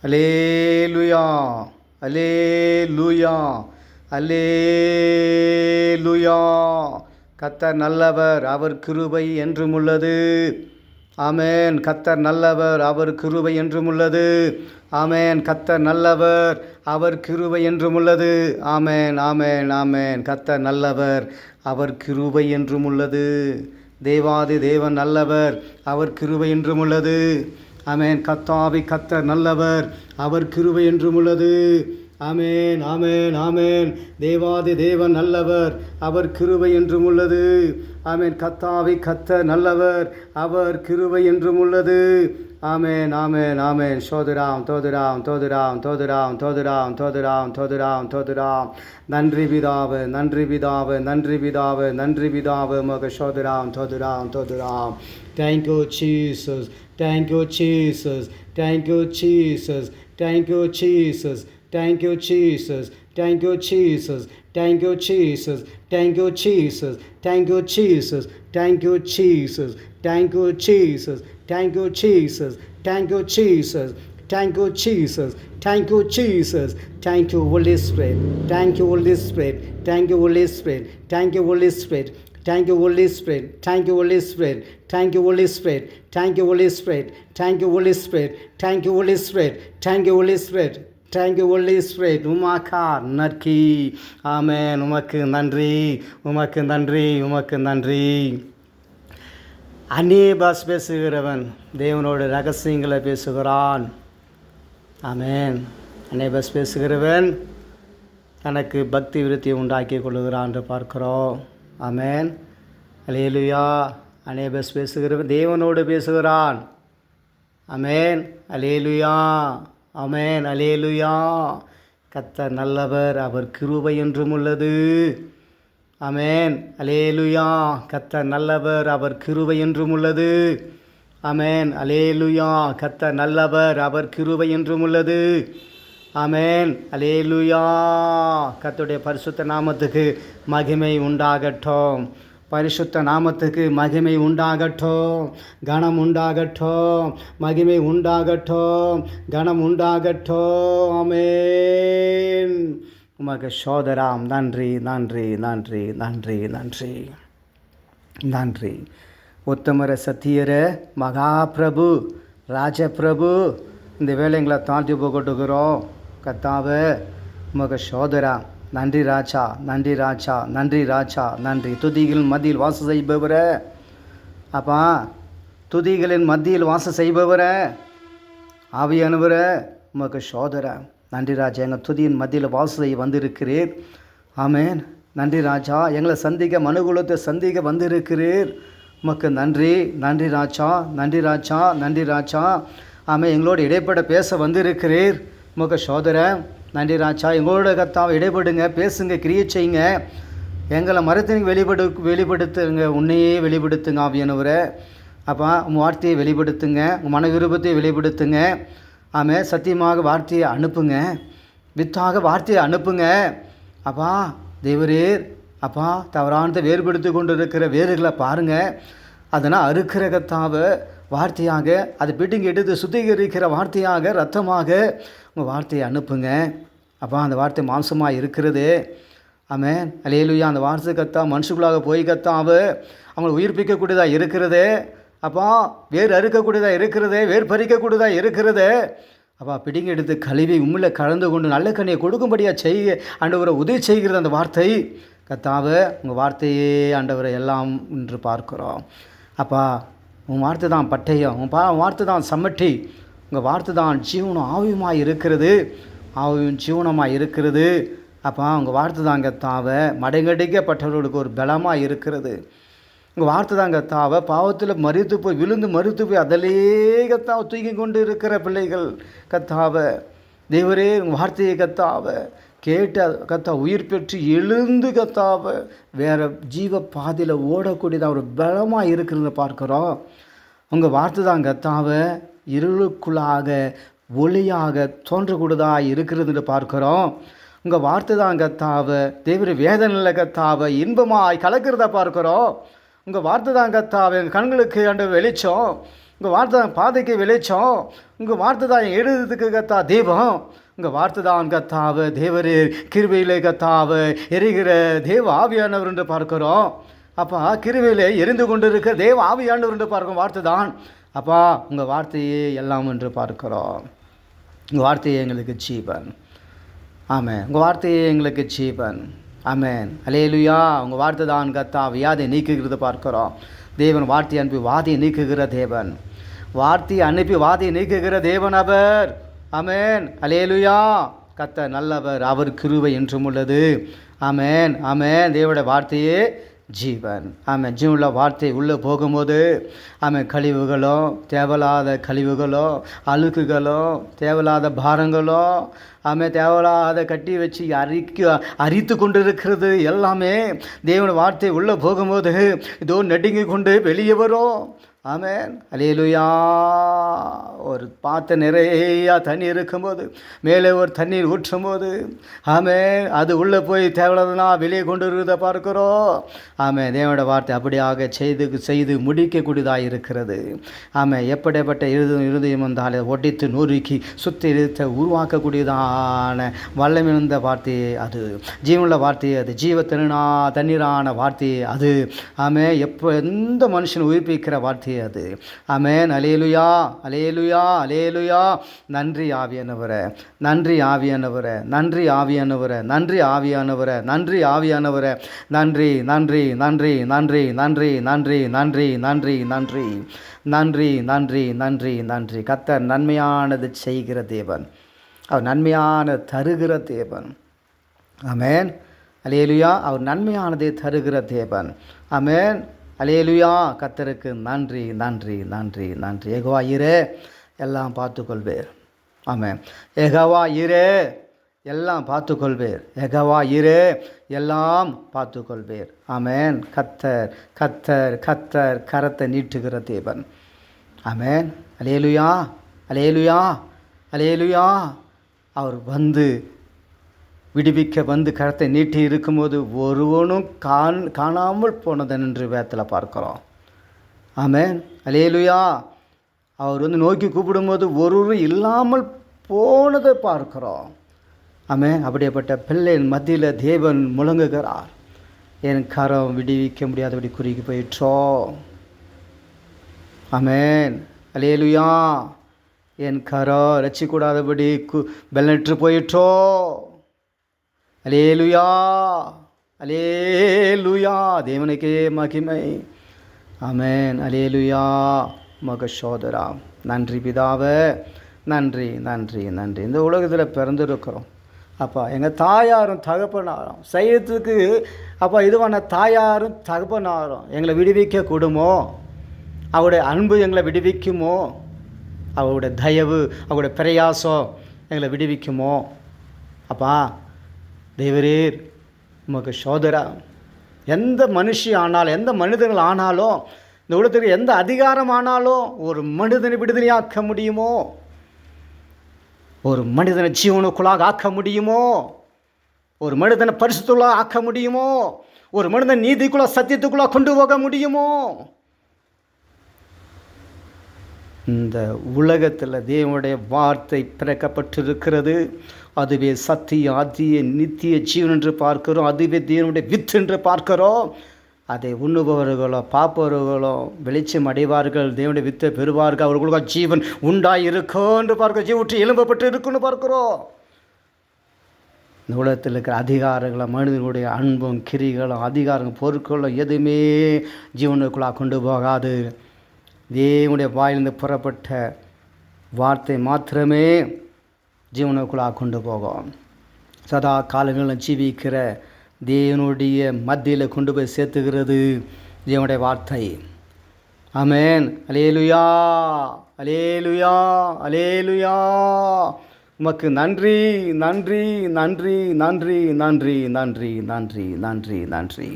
அல்லேலூயா, அல்லேலூயா, அல்லேலூயா. கர்த்தர் நல்லவர், அவர் கிருபை என்றும் உள்ளது. ஆமென். கர்த்தர் நல்லவர், அவர் கிருபை என்றும் உள்ளது. ஆமென். கர்த்தர் நல்லவர், அவர் கிருபை என்றும் உள்ளது. ஆமென், ஆமென், ஆமென். கர்த்தர் நல்லவர், அவர் கிருபை என்றும் உள்ளது. தேவாதி தேவன் நல்லவர், அவர் கிருபை என்றும் உள்ளது. ஆமென். கர்த்தாவே கர்த்தர் நல்லவர், அவர் கிருபை என்றும் உள்ளது. ஆமென், ஆமென், ஆமென். தேவாதி தேவன் நல்லவர், அவர் கிருபை என்றும் உள்ளது. ஆமென். கர்த்தாவே கர்த்தர் நல்லவர், அவர் கிருபை என்றும் உள்ளது. ஆமென், ஆமென், ஆமென். சோதராம் தோதராம் தோதராம் தோதராம் தோதராம் தோதராம் தோதராம் தோதராம். நன்றி பிதாவே, நன்றி பிதாவே, நன்றி பிதாவே, நன்றி பிதாவே. மக சோதராம் தோதராம் தோதராம். Thank you Jesus, thank you Jesus, thank you Jesus, thank you Jesus, thank you Jesus, thank you Jesus, thank you Jesus, thank you Jesus, thank you Jesus, thank you Jesus, thank you Jesus, thank you Jesus, thank you Jesus, thank you Jesus, thank you Jesus, thank you Holy Spirit, thank you Holy Spirit, thank you Holy Spirit, thank you Holy Spirit, thank you Holy Spirit, thank you Holy Spirit, thank you Holy Spirit, thank you Holy Spirit, thank you Holy Spirit, thank you Holy Spirit, thank you Holy Spirit, thank you Holy Spirit. உமக்கா நன்றி. ஆமென். உமக்கு நன்றி, உமக்கு நன்றி, உமக்கு நன்றி. அந்நிய பாஷை பேசுகிறவன் தேவனோட ரகசியங்களை பேசுகிறான். ஆமென். அந்நிய பாஷை பேசுகிறவன் தனக்கு பக்தி விருத்தியை உண்டாக்கி கொள்ளுகிறான் என்று பார்க்கிறோம். ஆமென். அல்லேலூயா. அந்நிய பாஷை பேசுகிறவன் தேவனோடு பேசுகிறான். ஆமென். அல்லேலூயா, ஆமென், அல்லேலூயா. கர்த்தர் நல்லவர், அவர் கிருபை என்றும் உள்ளது. ஆமென். அல்லேலூயா. கர்த்தர் நல்லவர், அவர் கிருபை என்றும் உள்ளது. ஆமென். அல்லேலூயா. கர்த்தர் நல்லவர், அவர் கிருபை என்றும் உள்ளது. ஆமென். அல்லேலூயா. கர்த்தருடைய பரிசுத்த நாமத்துக்கு மகிமை உண்டாகட்டும். பரிசுத்த நாமத்துக்கு மகிமை உண்டாகட்டும், கனம் உண்டாகட்டும், மகிமை உண்டாகட்டும், கனம் உண்டாகட்டும். ஆமென். உமக்கு சோதராம் நன்றி, நன்றி, நன்றி, நன்றி, நன்றி, நன்றி. உத்தமர சத்தியர மகாபிரபு, ராஜபிரபு, இந்த வேலைங்களை தாழ்த்தி போட்டுக்கிறோம். கர்த்தாவே உமக்கு சோதராம் நன்றி ராஜா, நன்றி ராஜா, நன்றி ராஜா, நன்றி. துதிகளின் மத்தியில் வாசம் செய்பவர, அப்பா துதிகளின் மத்தியில் வாசம் செய்பவர, ஆவியானவர உமக்கு சோதர நன்றி ராஜா. எங்கள் துதியின் மத்தியில் வாசம் செய்ய வந்திருக்கிறீர். ஆமென். நன்றி ராஜா. எங்களை சந்திக்க, மனுகுலத்தை சந்திக்க வந்திருக்கிறீர். உமக்கு நன்றி, நன்றி ராஜா, நன்றி ராஜா, நன்றி ராஜா. ஆமென். எங்களோடு இடைப்பட பேச வந்திருக்கிறீர். உமக்கு சோதர நன்றி ராஜா. எங்களோட கர்த்தாவை இடைப்படுங்க, பேசுங்க, கிரியை செய்யுங்க. எங்களை மரத்தினை வெளிப்படுத்துங்க, உன்னையே வெளிப்படுத்துங்க ஆவியானவரே. அப்பா உங்கள் வார்த்தையை வெளிப்படுத்துங்க, உங்கள் மன விருப்பத்தை வெளிப்படுத்துங்க. ஆமாம். சத்தியமாக வார்த்தையை அனுப்புங்க, வித்தாக வார்த்தையை அனுப்புங்க. அப்பா தேவரீர், அப்பா தவறானதை வேறுபடுத்தி கொண்டு இருக்கிற வேறுகளை பாருங்கள். அதனால் அறுக்கிற கர்த்தாவை வார்த்தையாக, அதை பிடிங்க எடுத்து சுத்திகரிக்கிற வார்த்தையாக, ரத்தமாக உங்கள் வார்த்தையை அனுப்புங்க. அப்போ அந்த வார்த்தை மாம்சமாக இருக்கிறது. ஆமென். அல்லேலூயா. அந்த வார்த்தை கத்தா மனுஷுக்குள்ளாக போய் கத்தாவு அவங்களை உயிர்ப்பிக்கக்கூடியதாக இருக்கிறது. அப்போ வேர் அறுக்கக்கூடியதாக இருக்கிறது, வேர் பறிக்கக்கூடியதாக இருக்கிறது. அப்போ பிடிங்க எடுத்து கழுவி உண்மையில் கலந்து கொண்டு நல்ல கனியை கொடுக்கும்படியாக செய்ய ஆண்டவரை உதவி செய்கிறது அந்த வார்த்தை. கத்தாவு உங்கள் வார்த்தையே ஆண்டவரை எல்லாம் என்று பார்க்குறோம். அப்பா உன் வார்த்தை தான் பட்டயம், உன் வார்த்தை தான் சம்மட்டி, உங்கள் வார்த்தை தான் ஜீவனம் ஆவியமாக இருக்கிறது, ஆவியும் ஜீவனமாக இருக்கிறது. அப்போ உங்கள் வார்த்தை தான் கத்தாவை மடங்கடிக்கப்பட்டவர்களுக்கு ஒரு பலமாக இருக்கிறது. உங்கள் வார்த்தை தான் கத்தாவை பாவத்தில் மறித்து போய் விழுந்து மறித்து போய் அதிலே கத்தாவை தூக்கி கொண்டு இருக்கிற பிள்ளைகள் கத்தாவை தேவரே உங்கள் வார்த்தையை கத்தாவை கேட்டு கத்தா உயிர் பெற்று எழுந்து கத்தாவை வேறு ஜீவ பாதையில் ஓடக்கூடியதாக ஒரு பலமாக இருக்கிறத பார்க்குறோம். உங்கள் வார்த்தை தான் கத்தாவை இருளுக்குள்ளாக ஒளியாக தோன்றக்கூடியதாக இருக்கிறதுன்னு பார்க்குறோம். உங்கள் வார்த்தை தான் கத்தாவை தேவர வேதனையில் கத்தாவை இன்பமாய் கலக்கிறத பார்க்குறோம். உங்கள் வார்த்தை தான் கத்தாவை எங்கள் கண்களுக்கு ஆண்டு வெளிச்சம். உங்கள் வார்த்தை தான் பாதைக்கு வெளிச்சம். உங்கள் வார்த்தை தான் எழுதுறதுக்கு கத்தா தீபம். உங்கள் வார்த்தை தான் கத்தாவ தேவரே கிருபையிலே கத்தாவ எரிகிற தேவ ஆவியானவர் என்று பார்க்கிறோம். அப்பா, கிருபையிலே எரிந்து கொண்டு இருக்கிற தேவ ஆவியானவர் என்று பார்க்கும் வார்த்தை தான். அப்பா, உங்கள் வார்த்தையே எல்லாம் என்று பார்க்கிறோம். உங்கள் வார்த்தையே எங்களுக்கு ஜீவன். ஆமென். உங்கள் வார்த்தையே எங்களுக்கு ஜீவன். ஆமென். அல்லேலூயா. உங்கள் வார்த்தை தான் கத்தா வியாதியை நீக்குகிறது பார்க்கிறோம். தேவன் வார்த்தையை அனுப்பி வாதியை நீக்குகிற தேவன். வார்த்தையை அனுப்பி வாதியை நீக்குகிற தேவன் அவர். ஆமென். அல்லேலூயா. கர்த்தர் நல்லவர், அவர் கிருபை என்றும் உள்ளது. ஆமென். ஆமென். தேவனுடைய வார்த்தையே ஜீவன். ஆமென். ஜீவனுள்ள வார்த்தை உள்ளே போகும்போது ஆமென், கழிவுகளோ தேவையில்லாத கழிவுகளோ அழுக்குகளோ தேவையில்லாத பாரங்களோ ஆமென், தேவையில்லாத கட்டி வச்சு அரித்து கொண்டு இருக்கிறது எல்லாமே தேவனுடைய வார்த்தை உள்ளே போகும்போது இதோ நடுங்கி கொண்டு வெளியே வரும். ஆமென். அல்லேலூயா. ஒரு பாத்திரம் நிறையா தண்ணி இருக்கும்போது மேலே ஒரு தண்ணீர் ஊற்றும் போது ஆமென், அது உள்ளே போய் தேவையில்லாதனா வெளியே கொண்டு இருக்கிறத பார்க்கிறோம். ஆமென். தேவனோட வார்த்தை அப்படியாக செய்து முடிக்கக்கூடியதாக இருக்கிறது. ஆமென். எப்படிப்பட்ட இருதயம் வந்தாலே ஒடித்து நொறுக்கி சுத்தி இருத்த உருவாக்கக்கூடியதான வல்லமிருந்த வார்த்தையே அது. ஜீவனுள்ள வார்த்தையே அது. தண்ணீரான வார்த்தையே அது. ஆமென். எந்த மனுஷன் உயிர்ப்பிக்கிற வார்த்தை அது. ஆமென். அல்லேலூயா. அல்லேலூயா. அல்லேலூயா. நன்றி ஆவியானவரே, நன்றி ஆவியானவரே, நன்றி ஆவியானவரே, நன்றி ஆவியானவரே, நன்றி ஆவியானவரே, நன்றி நன்றி நன்றி நன்றி நன்றி நன்றி நன்றி நன்றி நன்றி நன்றி நன்றி நன்றி நன்றி. கர்த்தர் நன்மையானது செய்கிற தேவன், அவர் நன்மையான தருகிற தேவன். ஆமென். அல்லேலூயா. அவர் நன்மையானதை தருகிற தேவன். ஆமென். அல்லேலூயா. கர்த்தருக்கு நன்றி நன்றி நன்றி நன்றி. யெகோவா ஈரே, எல்லாம் பார்த்துக்கொள்வேர். ஆமென். யெகோவா ஈரே, எல்லாம் பார்த்துக்கொள்வேர். யெகோவா ஈரே, எல்லாம் பார்த்துக்கொள்வேர். ஆமென். கர்த்தர் கர்த்தர் கர்த்தர் கரத்தை நீட்டுகிற தேவன். ஆமென். அல்லேலூயா. அல்லேலூயா. அல்லேலூயா. அவர் வந்து விடுவிக்க வந்து கரத்தை நீட்டி இருக்கும்போது ஒருவனும் காணாமல் போனதன் என்று வேதத்தில் பார்க்கிறோம். ஆமென். அல்லேலூயா. அவர் வந்து நோக்கி கூப்பிடும்போது ஒருவரும் இல்லாமல் போனதை பார்க்கிறோம். ஆமென். அப்படியேப்பட்ட பிள்ளையின் மத்தியில் தேவன் முழங்குகிறார். என் கரம் விடுவிக்க முடியாதபடி குறுகி போயிற்றோ. ஆமென். அல்லேலூயா. என் கரம் ரட்சிக்கூடாதபடி பெல்லற்று போயிற்றோ. அல்லேலூயா. அல்லேலூயா. தேவனுக்கே மகிமை. ஆமென். அல்லேலூயா. மகசோதரா. நன்றி பிதாவே, நன்றி நன்றி நன்றி. இந்த உலகத்தில் பிறந்திருக்கிறோம் அப்பா. எங்கள் தாயாரும் தகப்பனாரும் செய்யறதுக்கு அப்பா இதுவான தாயாரும் தகப்பனாரும் எங்களை விடுவிக்க கூடுமோ? அவருடைய அன்பு எங்களை விடுவிக்குமோ? அவருடைய தயவு, அவருடைய பிரயாசம் எங்களை விடுவிக்குமோ? அப்பா தேவரீர் உமக்கு சோதரா. எந்த மனுஷி ஆனாலும், எந்த மனிதர்கள் ஆனாலும், இந்த உலகத்துக்கு எந்த அதிகாரம் ஆனாலும் ஒரு மனிதனை விடுதலையாக்க முடியுமோ? ஒரு மனிதனை ஜீவனுக்குள்ளாக ஆக்க முடியுமோ? ஒரு மனிதனை பரிசுத்துள்ளாக ஆக்க முடியுமோ? ஒரு மனிதன் நீதிக்குள்ளா சத்தியத்துக்குள்ளா கொண்டு போக முடியுமோ? இந்த உலகத்தில் தேவனுடைய வார்த்தை பிறக்கப்பட்டிருக்கிறது. அதுவே சத்திய ஆதிய நித்திய ஜீவன் என்று பார்க்கிறோம். அதுவே தேவனுடைய வித்து என்று பார்க்கிறோம். அதை உண்ணுபவர்களோ பார்ப்பவர்களோ வெளிச்சம் அடைவார்கள், தேவனுடைய வித்தை பெறுவார்கள், அவர்களுக்கு ஜீவன் உண்டாயிருக்கும் என்று பார்க்கிறோம். ஜீவற்று எழும்பப்பட்டு இருக்குன்னு பார்க்கிறோம். இந்த உலகத்தில் இருக்கிற அதிகாரங்களும் மனிதனுடைய அன்பும் கிரிகளும் அதிகாரங்களும் பொருட்களும் எதுவுமே ஜீவனுக்குள்ளாக கொண்டு போகாது. தேவனுடைய வாயிலிருந்து புறப்பட்ட வார்த்தை மாத்திரமே ஜீவனுக்குள்ளாக கொண்டு போகும். சதா காலங்களில் ஜீவிக்கிற தேவனுடைய மத்தியில் கொண்டு போய் சேர்த்துகிறது தேவனுடைய வார்த்தை. ஆமென். அல்லேலூயா. அல்லேலூயா. அல்லேலூயா. உமக்கு நன்றி நன்றி நன்றி நன்றி நன்றி நன்றி நன்றி நன்றி நன்றி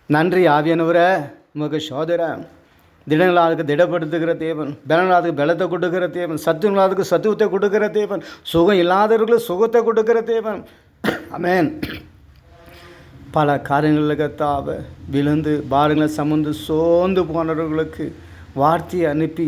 நன்றி ஆவியானவரே. உமக்கு சோதரன். திடங்களாதுக்கு திடப்படுத்துகிற தேவன், பலனாதுக்கு பலத்தை கொடுக்கிற தேவன், சத்துவங்களாதுக்கு சத்துவத்தை கொடுக்கிற தேவன், சுகம் இல்லாதவர்களுக்கு சுகத்தை கொடுக்கிற தேவன். ஆமென். பல காரியங்களுக்கு விழுந்து பாரங்களை சமந்து சோர்ந்து போனவர்களுக்கு வார்த்தையை அனுப்பி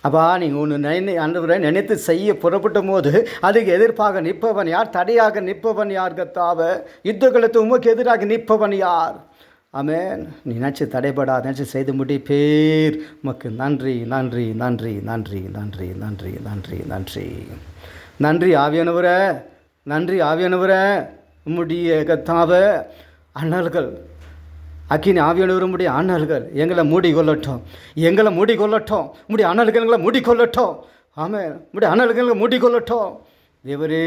அப்பா நீங்கள் ஒன்று ஆண்டவரை நினைத்து செய்ய புறப்படும் போது அதுக்கு எதிர்ப்பாக நிற்பவன் யார்? தடையாக நிற்பவன் யார்? கர்த்தாவே, யுத்தகளத்து உமக்கு எதிராக நிற்பவன் யார்? ஆமென். நீ நினச்சி தடைபடாத, நினச்சி செய்து முடிப்பேர். உமக்கு நன்றி நன்றி நன்றி நன்றி நன்றி நன்றி நன்றி நன்றி நன்றி ஆவியானவரே, நன்றி ஆவியானவரே. உம்முடைய கர்த்தாவே அண்ணல்கள் அக்கினி ஆவியானவருடைய அண்ணல்கள் எங்களை மூடிக்கொள்ளட்டும், எங்களை மூடிக்கொள்ளட்டும். உம்முடைய அண்ணல்கள் எங்களை மூடிக்கொள்ளட்டும். ஆமென். உம்முடைய அண்ணல்கள் மூடிக்கொள்ளட்டும். தேவரே,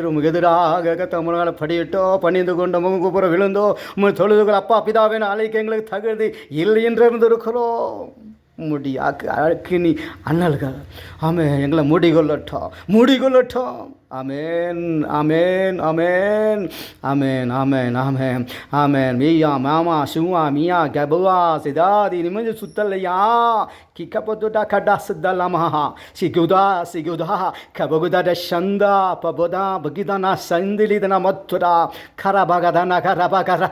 உமக்கு எதிராக கத்தமுறை படியிட்டோ, பணிந்து கொண்டோ, முகப்புற விழுந்தோ, உங்கள் தொழுதுகள் அப்பா பிதாவின் அழைக்க எங்களுக்கு தகுதி இல்லை என்று இருந்திருக்கிறோம். முடி அக்கினி அண்ணல்கள் ஆமென் எங்களை மூடிக்கொள்ளட்டும், மூடிக்கொள்ளட்டும். ஆமென் ஆமென் ஆமென் ஆமென் ஆமென் ஆமென் ஆமென். மீயா மாமா சுவா மியா கபுவா சிதாதி நிமிந்து சுத்தல்லையா கிக்கப்பதுடா கடா சித்தலமா சிகுதா சிகுதா கபகுதட சந்தா பபுதா பகிதனா சந்திலிதன மத்துரா கரபகதன கரபகர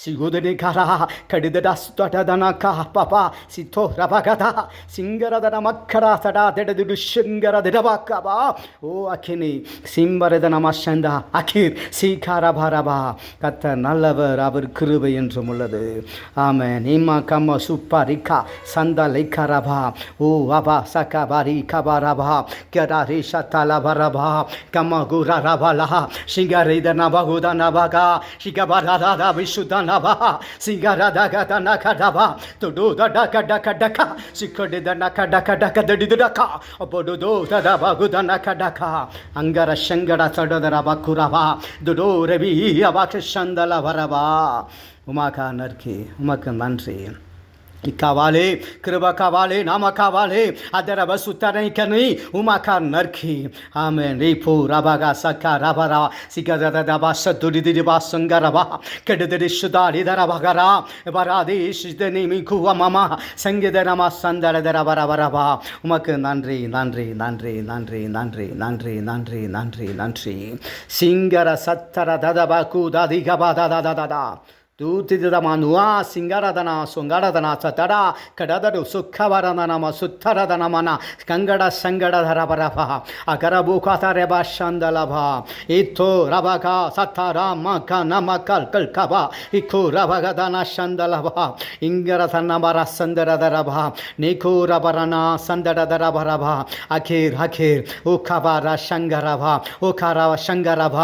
சிகுதனி கரா கடிதடா சுத்தடதன கா பபா சித்தோ ரபகதா சிங்கரதன மக்கரா சடா தெடது சிங்கரதிடவாக்கபா. ஓ அக்கினி சிம்பரத நமசந்தா அகிர் சீகாரபாரபா. கர்த்தர் நல்லவர், அவர் கிருபை என்றும் உள்ளது. ஆமென். இம்மா கம்ம சுப்பா ரிகா சந்தா லைக்கரபா. ஓ அபா சகபாரி கபாரபா கராரி சத்தலபரபா கம்ம குரரபலா சிங்கரிதன பகுதன பகா சிகபரதா விசுதனபா சிங்கரதகதன கடபா துடுதட கடகடக சிக்கடிதன கடகடக தடிதடக அப்பொடுதோ ததபகுதன கடக அங்கர ಶಂಗಡ ಸಡದರ ಬಕುರವ ದುಡೋರವಿ ಅವಾಕ್ಷ ಶಂದಲ ವರವ. உமாக்க நற்கி, உமக்கு நன்றி. இக்காவாலே கிருப காவாலே நாம காவாலே அதர வசுத்தனை கனி உமாக்கா நற்கி. ஆமென். ரீபு ரபகா சக்கா ரபரா சிகததபா சதுரிதிபா சங்கரபா கெடுதிரி சுதாரி தரபகரா வராதி சிதனி மிகுவ மமா சங்கீதரமா சந்தரதர வரவரபா. உமக்கு நன்றி நன்றி நன்றி நன்றி நன்றி நன்றி நன்றி நன்றி நன்றி. சிங்கர சத்தர ததபா கூதாதி கபா ததததா தூத்திதமானுவா சிங்கரதனா சுங்கரதனா சதடா கடதடு சுಖವರನಮ ಸುತ್ತರದನಮನ ಕಂಗಡ ಸಂಗಡಧರಬರಭ ಅಕರಬೂಕತರೆಬ ಶಂದಲಭ ಇಥೋ ರಭಗ ಸತ್ತರಾಮ ಕನಮ ಕಲ್ಕಲ್ಕಭ ಇಖೋ ರಭಗದನ ಶಂದಲಭ ಇಂಗರ ಸನ್ನಬರ ಸಂದರದರಭ ನಿಖೂರಬರನ ಸಂದಡದರಬರಭ ಅಖೀರ್ ಹಖೀರ್ ಉಖಬರ ಶಂಗರಭ ಉಖರವ ಶಂಗರಭ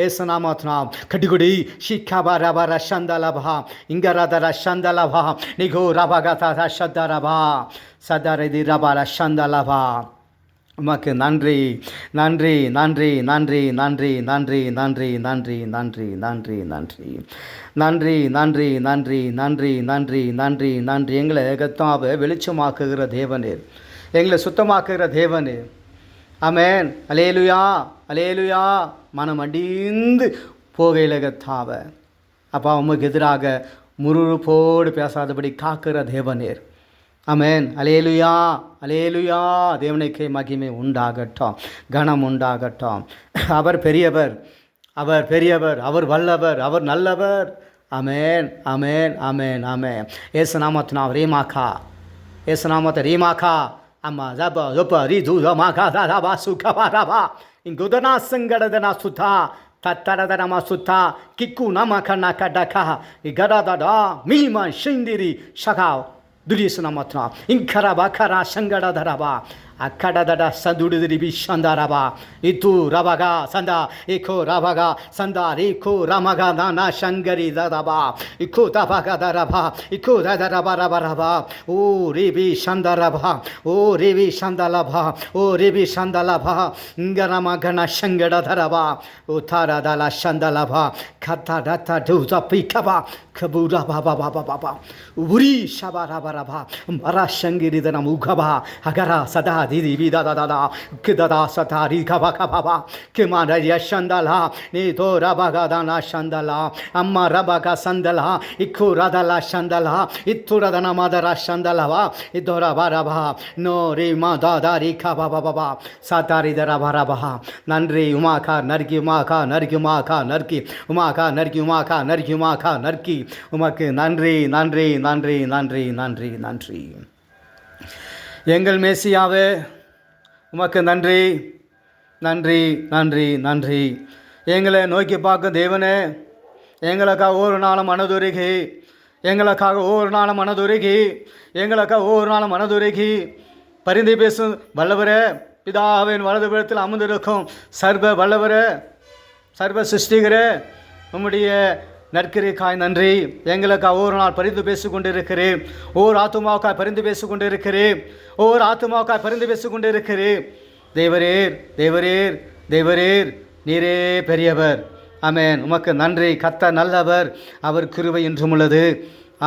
ಏಸನಾಮತ್ನಾಂ ಕಡಿಗುಡಿ ಶಿಖಬರಬರ ಶಂದಲ ಇಂಗರದರ ಶಂದಲಭ ನಿಗೋ ರಭಗತ ಶದರಭ ಸದರದಿ ರಬರ ಶಂದಲಭ. உமக்கு நன்றி நன்றி நன்றி நன்றி நன்றி நன்றி நன்றி நன்றி நன்றி நன்றி நன்றி நன்றி நன்றி நன்றி நன்றி நன்றி நன்றி நன்றி. எங்களை கர்த்தாவே வெளிச்சமாக்குகிற தேவனே, எங்களை சுத்தமாக்குகிற தேவனே. ஆமென். அல்லேலூயா அல்லேலூயா. மனம் அடிந்து போகையில் கர்த்தாவே அப்பா உமக்கு எதிராக முறுமுறுப்போடு பேசாதபடி காக்கிற தேவனேர். ஆமென். அல்லேலூயா அல்லேலூயா. தேவனுக்கே மகிமை உண்டாகட்டும், கனம் உண்டாகட்டும். அவர் பெரியவர், அவர் பெரியவர், அவர் வல்லவர், அவர் நல்லவர். ஆமென் ஆமென் ஆமென் ஆமென். ஏசுநாமத்து நாம் ரீமாக்கா, ஏசுநாமத்தை ரீமாக்கா அம்மா ஜப ஜொப்ப ரீது மாகா தாபா சுகபாரபா இங்குதனா சங்கடதனா சுதா தத்தரதனம சுத்தா கிக்கு நம கண்ண கடக இகரதடா மீமா ஷிந்திரி ஷகா துரிசனமத்னா இங்கர பகரா சங்கடதரபா ಅಕ್ಕಡದಡ ಸಂದುಡಿದಿರಿ ಬಿಶಂದರಬ ಇತು ರಬಗ ಸಂದ ಇಖೋ ರಬಗ ಸಂದ ರಿಖೋ ರಮಗ ನಾನ ಶಂಗರಿ ದದಬ ಇಖೋ ತಬಗ ದರಬ ಇಖೋ ದದರಬ ರಬ ರಬ ಓ ರಿಬಿ ಶಂದರಬ ಓ ರಿಬಿ ಶಂದಲಭ ಓ ರಿಬಿ ಶಂದಲಭ ಇಂಗರಮಗನ ಶಂಗಡದರಬ ಉತ್ತರದಲ ಶಂದಲಭ ಖತ ದತ ಧೂತ ಪಿಕಬ ಕಬೂರ ಬಾಬ ಬಾಬ ಬಾಬ ಉರಿ ಶಬ ರಬ ರಬ ಮರ ಶಂಗಿರಿದನ ಮುಖಬ ಹಗರ ಸದಾ didi vida da da da kida da satari kaba kaba ba kemana ya shandala ni to rabaga dana shandala amma rabaga sandala ikura dala shandala itura dana madara shandala ba idora baraba no re ma da da ri kaba baba ba satari dara baraba nandri umaka narki umaka narki umaka narki umaka narki umaka narki umaka narki umak nandri nandri nandri nandri nandri nandri எங்கள் மேசியாவே, உமக்கு நன்றி, நன்றி, நன்றி, நன்றி. எங்களை நோக்கி பார்க்கும் தேவனே, எங்களுக்காக ஒவ்வொரு நாளும் மனதுருகி, எங்களுக்காக ஒவ்வொரு நாளும் மனதுருகி, எங்களுக்காக ஒவ்வொரு நாளும் மனதுருகி பரிந்து பேசும் வல்லவரே, பிதாவின் வலதுபுறத்தில் அமர்ந்திருக்கும் சர்வ வல்லவரே, சர்வ சிருஷ்டிகரே, உம்முடைய நற்கிரிக்காய் நன்றி. எங்களுக்காக ஒவ்வொரு நாள் பரிந்து பேசிக் கொண்டிருக்கிறேன். ஒவ்வொரு ஆத்துமாவுக்காய் பரிந்து பேசிக் கொண்டிருக்கிறேன். ஒவ்வொரு ஆத்துமாவுக்காய் பரிந்து பேசிக் கொண்டிருக்கிறேன். தேவரீர், தேவரீர், தேவரீர், நீரே பெரியவர். ஆமென். உமக்கு நன்றி. கர்த்தர் நல்லவர், அவர் கிருபை என்றும் உள்ளது.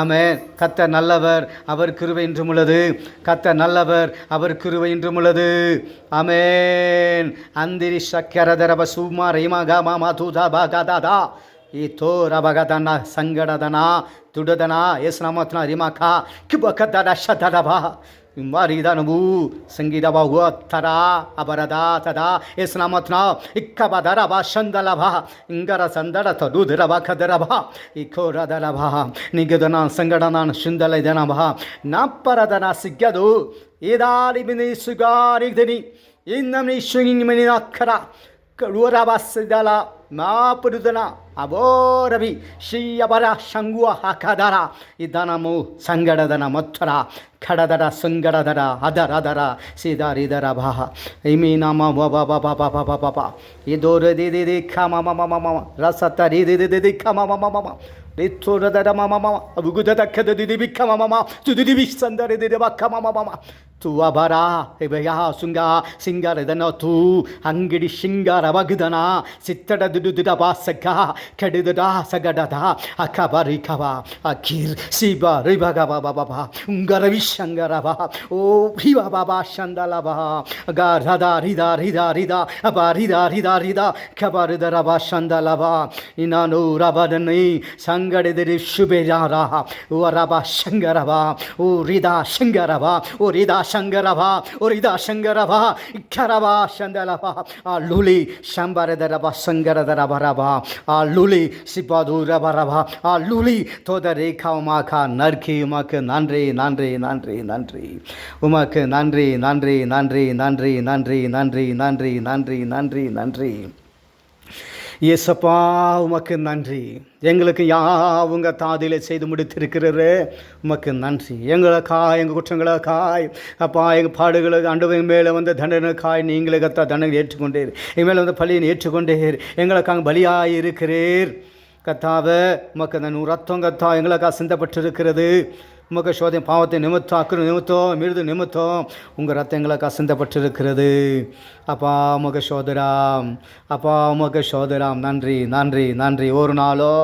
ஆமென். கர்த்தர் நல்லவர், அவர் கிருபை என்றும் உள்ளது. கர்த்தர் நல்லவர், அவர் கிருபை என்றும் உள்ளது. ஆமென். அந்திரி சக்கரதரப சுமா ரைமகா மாமா தூதா பாகதா ಈ ತೋರಬಗದನ ಸಂಗಡದನ ತುಡದನ ಏಸ್ನಾಮತ್ನ ರಿಮಾಕ ಕಿಬಕದರ ಶತದಬ ಮಾರಿದನಬು ಸಂಗೀತಬ ಹುತ್ತರ ಅಬರದ ತದ ಏಸ್ನಾಮತ್ನ ಇಕ್ಕಬದರಬ ಶಂದಲಭ ಇಂಗರ ಸಂದಡ ತಡುದರಬ ಕದರಬ ಇಕೋರದರಬ ನಿಗದನ ಸಂಗಡನ ಶುಂದಲ ಇದನಬ ನಪ್ಪರದನ ಸಿಗ್ಗದು ಏದಾರಿ ಬಿನಿ ಸುಗಾರಿದನಿ ಇನ್ನಮಿ ಶುಂಗಿಮನಿ ಅಕ್ಕರ ಕಳುವರಬಸಿದಲ ಮಾಪುರುದನ ಅಬೋರವಿ ಶ್ರೀಯಬರ ಶಂಗುವ ಹಾಕದರ ಇದನಮು ಸಂಗಡದನ ಮೊತ್ತರ ಖಡದರ ಸಂಗಡದರ ಅದರದರ ಸಿದರಿದರ ಭಹ ಇಮಿ ನಮ ಬಬ ಬಬ ಬಬ ಬಬ ಬ ಇದೋರ ದಿದಿ ದಿ ಖಮ ಮಮ ಮಮ ರಸತ ರಿದಿ ದಿ ದಿ ಖಮ ಮಮ ಮಮ ರಿತ್ತೋರದರ ಮಮ ಮಮ ಅಬುಗುದದ ಖದ ದಿದಿ ಬಿಖ ಮಮ ಮಮ ತುದಿ ಬಿಸಂದರ ದಿದಿ ಬಖ ಮಮ ಮಮ ತುವ ಬರ ಹೆಬಯ ಸುಂಗ ಸಿಂಗಾರದನ ತೂ ಅಂಗಡಿ ಶಿಂಗಾರ ಬಗದನ ಸಿತ್ತಡ ದುದುದ ಬಾಸಗ ಕೆಡಿದ ಸಗಡದ ಅಖಬರಿ ಖವ ಅಖೀರ್ ಸಿಬ ರಿಬಗ ಬಬ ಬಬ ಉಂಗರ ವಿಶಂಗರ ಬ ಓ ಹಿವ ಬಾಬಾ ಶಂದಲ ಬ ಗ ರದ ರಿದ ರಿದ ರಿದ ಅಬ ರಿದ ರಿದ ರಿದ ಖಬರಿದರ ಬ ಶಂದಲ ಬ ಇನಾನು ರಬದನಿ ಸಂಗಡಿದಿರಿ ಶುಭೆಯಾರ ಓ ರಬ ಶಂಗರ ಬ ಓ ರಿದ ಶಂಗರ ಬ ಓ ರಿದ ಶಂಗರಭ ಒರಿದ ಶಂಗರಭ ಇಖರಭ ಶಂದಲಭ ಆ ಲುಲಿ ಶಂಬರದರಭ ಸಂಗರದರಭ ರಭ ಆ ಲುಲಿ ಸಿಪದೂರಭರಭ ಆ ಲುಲಿ தோத ரேகாவுமாக்கா நற்கி உமக்கு நன்றி, நன்றி, நன்றி, நன்றி. உமக்கு நன்றி, நன்றி, நன்றி, நன்றி, நன்றி, நன்றி, நன்றி, நன்றி, நன்றி, நன்றி. இயேசப்பா உமக்கு நன்றி. எங்களுக்கு யாவுங்க தாதிலே செய்து முடித்திருக்கிறது. உமக்கு நன்றி. எங்களுக்காய், எங்கள் குற்றங்களுக்காய், அப்பா, எங்கள் பாடுகளுக்கு ஆண்டவர் மேலே வந்து தண்டனைக்காய் நீங்களே கத்தா தண்டனை ஏற்றுக்கொண்டீர். எங்கள் மேலே வந்து பலியை ஏற்றுக்கொண்டீர். எங்களுக்காக பலியாய் இருக்கிறீர் கத்தாவே. உமக்கு நான் ரத்தம் கத்தா எங்களுக்காக சிந்தப்பட்டிருக்கிறது. உமக்கு சோதனை பாவத்தை நிமித்தம், அக்கிர நிமித்தம், மிருது நிமித்தம் உங்கள் ரத்தம் எங்களுக்காக சிந்தப்பட்டிருக்கிறது. அப்பா உமக்கு சோதராம், அப்பா உமக்கு சோதராம். நன்றி, நன்றி, நன்றி. ஒரு நாளோ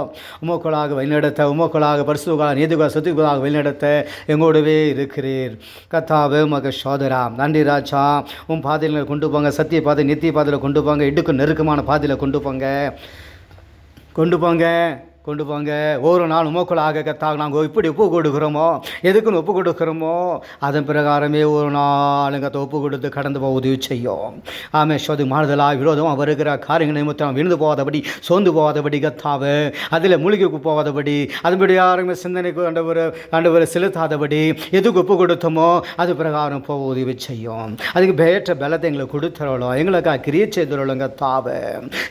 உமக்களாக வழிநடத்த, உமக்களாக பரிசுகளாக நீதிகளாக சுத்திகளாக வழிநடத்த எங்களோடவே இருக்கிறீர் கத்தாவே. உமக்கு சோதராம். நன்றி ராஜா. உன் பாதையில் கொண்டு போங்க, சத்திய பாதை நித்திய பாதையில் கொண்டு போங்க, இடுக்கு நெருக்கமான பாதையில் கொண்டு போங்க, கொண்டு போங்க, கொண்டு போங்க. ஒரு நாள் உமக்குள்ளாக கத்தாக நாங்கள் இப்படி ஒப்பு கொடுக்குறோமோ, எதுக்குன்னு ஒப்பு கொடுக்குறோமோ அதன் பிரகாரமே ஒரு நாள் எங்கள் ஒப்பு கொடுத்து கடந்து போக உதவி செய்யும். ஆமாம். சோது மாறுதலாக விரோதமாக வருகிற காரியங்கள் நிமித்தம் விழுந்து போகாதபடி, சோர்ந்து போகாதபடி கத்தாவே, அதில் மூழ்கி போகாதபடி, அதுபடி யாருமே சிந்தனைக்கு ஆண்டவர் செலுத்தாதபடி எதுக்கு ஒப்பு கொடுத்தோமோ அது பிரகாரம் போக உதவி செய்யும். அதுக்கு பேற்ற பலத்தை எங்களுக்கு கொடுத்துறோம். எங்களுக்காக கிரியை செய்துறோம் கத்தாவே.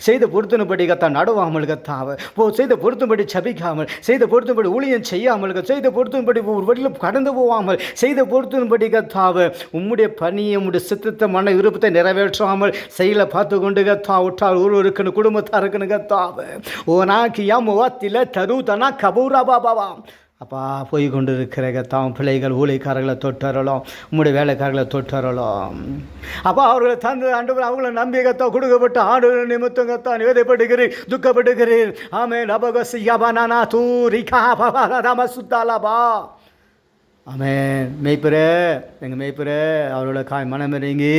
செய்த பொருத்தினபடி கத்தா நடுவாமல் கத்தாவே, செய்த பொருத்த சபிக்காமல், செய்த பொருத்தும்படி ஊழியம் செய்யாமல், செய்த பொருத்தும்படி ஒரு வழியில் கடந்து போகாமல், செய்த பொருத்தும்படி கத்தாவே உம்முடைய பணியை, உம்முடைய சித்தத்தை, மன விருப்பத்தை நிறைவேற்றாமல் செயலை பார்த்து கொண்டு கத்தா உற்றால் ஒருவருக்குன்னு குடும்பத்தாருக்குன்னு கத்தாவே ஓ நாக்கி எம் ஓத்தில தருதனா கபூரா பாபாவா அப்பா போய் கொண்டு இருக்கிற கத்தாவும் பிள்ளைகள் ஊழியக்காரர்களை தொட்டரலாம், உம்முடைய வேலைக்காரர்களை தொட்டரலாம். அப்பா அவர்களை தந்து ஆண்டவர் அவங்கள நம்பி கத்தா கொடுக்கப்பட்ட ஆண்டு நிமித்தம் கத்தா நிவேதைப்படுகிறீர், துக்கப்படுகிறீர். ஆமே நபகசியபனா தூரிகா பவரதம சுத்தாலபா. ஆமே மெய்ப்பரே, எங்கள் மெய்ப்பரே அவரோட காய் மனமிறங்கி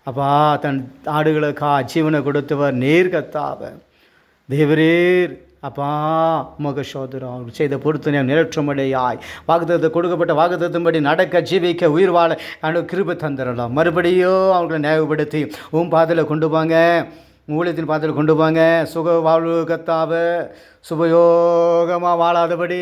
அப்பா தன் ஆடுகளுக்காக ஜீவனை கொடுத்தவர் நீர் கத்தாவ தேவரீர். அப்பா உமக்கு சோதரம் செய்த பொறுத்து நிறைவேற்றும்படியாய் வாக்குத்தத்தை கொடுக்கப்பட்ட வாக்குத்தத்தின்படி நடக்க, ஜீவிக்க, உயிர் வாழ அன்று கிருபை தந்துடலாம். மறுபடியும் அவங்களை நியாயப்படுத்தி உன் பாதையில் கொண்டு போங்க, ஊழியத்தின் பாதையில் கொண்டு போங்க. சுக வாழ்வு கத்தாவ சுபயோகமாக வாழாதபடி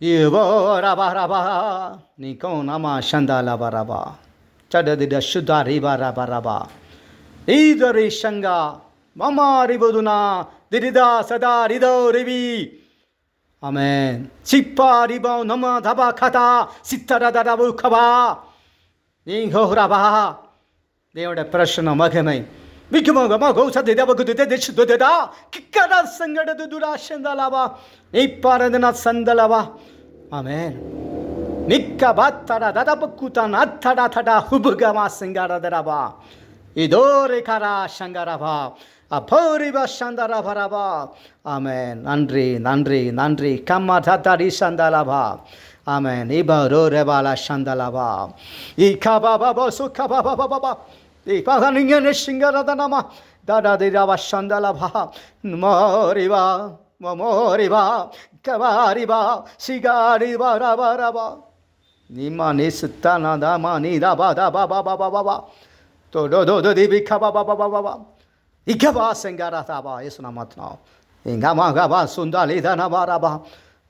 Ivo raba raba. Niko nama shandala baraba. Chadadida shuddha riba raba raba. Idari shanga. Mama ribuduna. Dirida sada rido ribi. Amen. Sipa riba nama daba kata. Sittara darabu kaba. Niho raba. தேவனுடைய பிரசன்னம் மகிமை விக்குமோகமா கௌசதி தேவகுதி தேசுததா கிக்கட சங்கடது துராஷந்தலவா நீப்பாரதன சந்தலவா ஆமென் நிக்க பாத்தட ததபக்குதன அத்தட தட ஹுபுகமா சங்கடதரவா இதோரே கரா சங்கரவா அபோரிவா சந்தரவரவா ஆமென் நன்றி நன்றி நன்றி கம்மா ததரி சந்தலவா ஆமென் இபரோ ரெபாலா சந்தலவா இகபா பாபா சுகபா பாபா பாபா இபகனிங்கனே சிங்கரதனமா தாதாதிரவா சந்தலவா மோரிவா மோரிவா கவாரிவா சிகாரிவா ரவரவா நிமானி சுத்தனா தாமானி தபா தபா Baba Baba தோடோதோ திபிகபா Baba Baba இகபா சங்கரதபா இயேசுநாமத்னா இங்கமா Kaba சுந்தலி தனபாரபா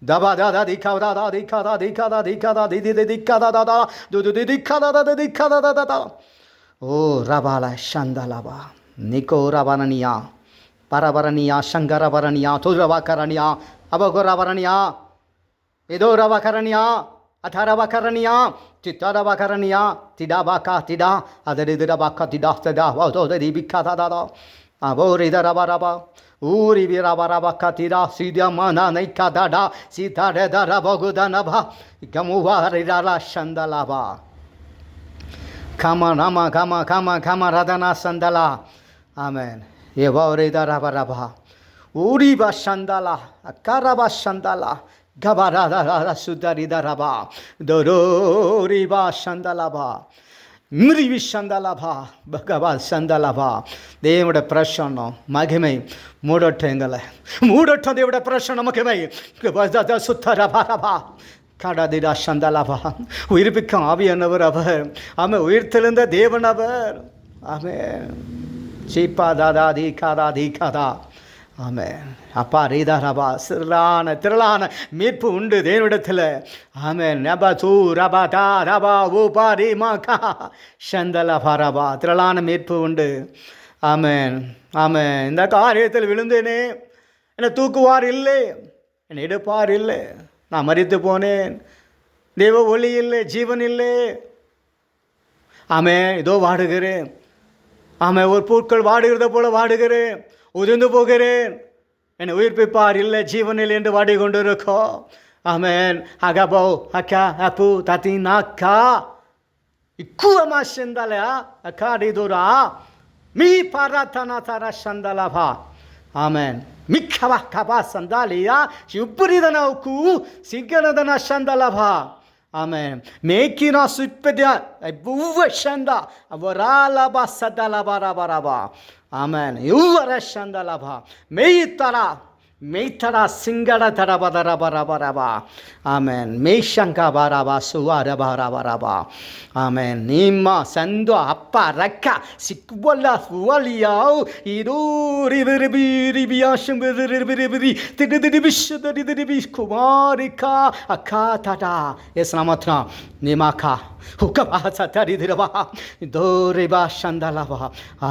daba da da dikada da dikada dikada dikada di di dikada da da du du dikada da da dikada da da da oh rabala shandalaba niko rabananiya parabaraniya shangarabaraniya turavakaraniya abagorabaraniya idoravakaraniya atharavakaraniya chittarabakaraniya tidabaka tida adridabaka tida tada wa do di bikada da da aboridaraba Uri virabaraba katira sidia mana naikadada sitare darabogudanaba gamuvarirala shandalaba kama nama kama kama kama radana sandala amen yevaridarabaraba uri ba shandala akaraba shandala gabarada sudaridaraba dorori ba shandalaba மிரிவி சந்தலபா பகவா சந்தலபா தேவனுடைய பிரசன்னம் மகிமை மூடட்டங்களை மூடட்டம் தேவனுடைய பிரசன்னம் மகிமை சுத்தரபா கடதிரா சந்தலபா உயிர்ப்பிக்கும் ஆவியானவர் அவர் ஆமென் உயிர்த்தெழுந்த தேவன் அவர் ஆமென் சீப்பா தாதா தீகாதா தீகாதா ஆமென் அப்பா ரீதாரபா திரளான மீட்பு உண்டு தேவனிடத்தில் ஆமென் நபா தூ ரபா தா ரபா ஊபா ரீமாக்கா சந்தலபா ரபா திரளான மீட்பு உண்டு ஆமென் ஆமென் இந்த காரியத்தில் விழுந்தேனே என்னை தூக்குவார் இல்லை என்னை எடுப்பார் இல்லை நான் மரித்து போனேன் தேவ ஒளி இல்லை ஜீவன் இல்லை ஆமென் இதோ வாடுகிறேன் ஆமென் ஒரு பூக்கள் வாடுகிறத போல வாடுகிறேன் உதிர்ந்து போகிறேன் என்னை உயிர்ப்பிப்பார் இல்லை ஜீவனில் என்று வாடிக்கொண்டிருக்கோ ஆமென் அகபோ அக்கா அப்பு தத்தி நாக்கா இக்குவமா செந்தலையா அக்காடிதுரா மீ பாராத்தனா தாரா சந்தலபா ஆமென் மிக்கவா கபா சந்தாலியா உப்புரிதனவுக்கு சிங்கனதன சந்தலபா ஆமென் மேக்கினா சுப்பதியா புவ சந்தா அவராலபா சதலபா ரபரபா ஆமென் யுவர சந்தலபா மெய்தரா மெய்தரா சிங்கட தரபதரபரபரபா ஆமென் மெய்ஷங்கா பரபா சுவாரபா ரபரபா ஆமென் நீமா சந்தோ அப்பா ரக்கா சிக்குவல்லா சுவலியாவ் இதூரி விரிபி ரிபியாஷம் விரிபிரி திடிதிடி விஷ்தடி திடிபி குமாரிகா அக்கா தடா இயேசுநாமத்னா நிமாக்கா ஹுக்கபா சதரிதிரபா தோரிபா சந்தலபா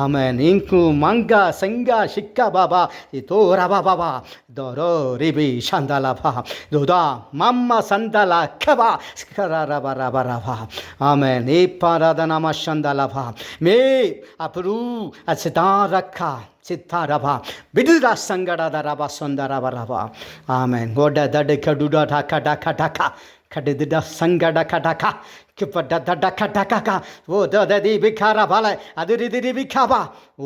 ஆமென் இங்கு மங்கா சங்கா சிக்கா பாபா இதோரபா பாபா தோரோ ரிபி சந்தலபா தோதா மம்மா சந்தல கபா ஸ்கரரபரபரபா ஆமென் நீப்பாரதனம சந்தலபா மே அப்ரு அசிதாரக்கா சித்தாரபா விடுதா சங்கடதரபா சுந்தரபரபா ஆமென் கோட தடு கடுடா டக டக டக கடுதா சங்கட கடக கிப்பட டக டக ஓ ததி பிகார பால அதுரிதி பிகாபா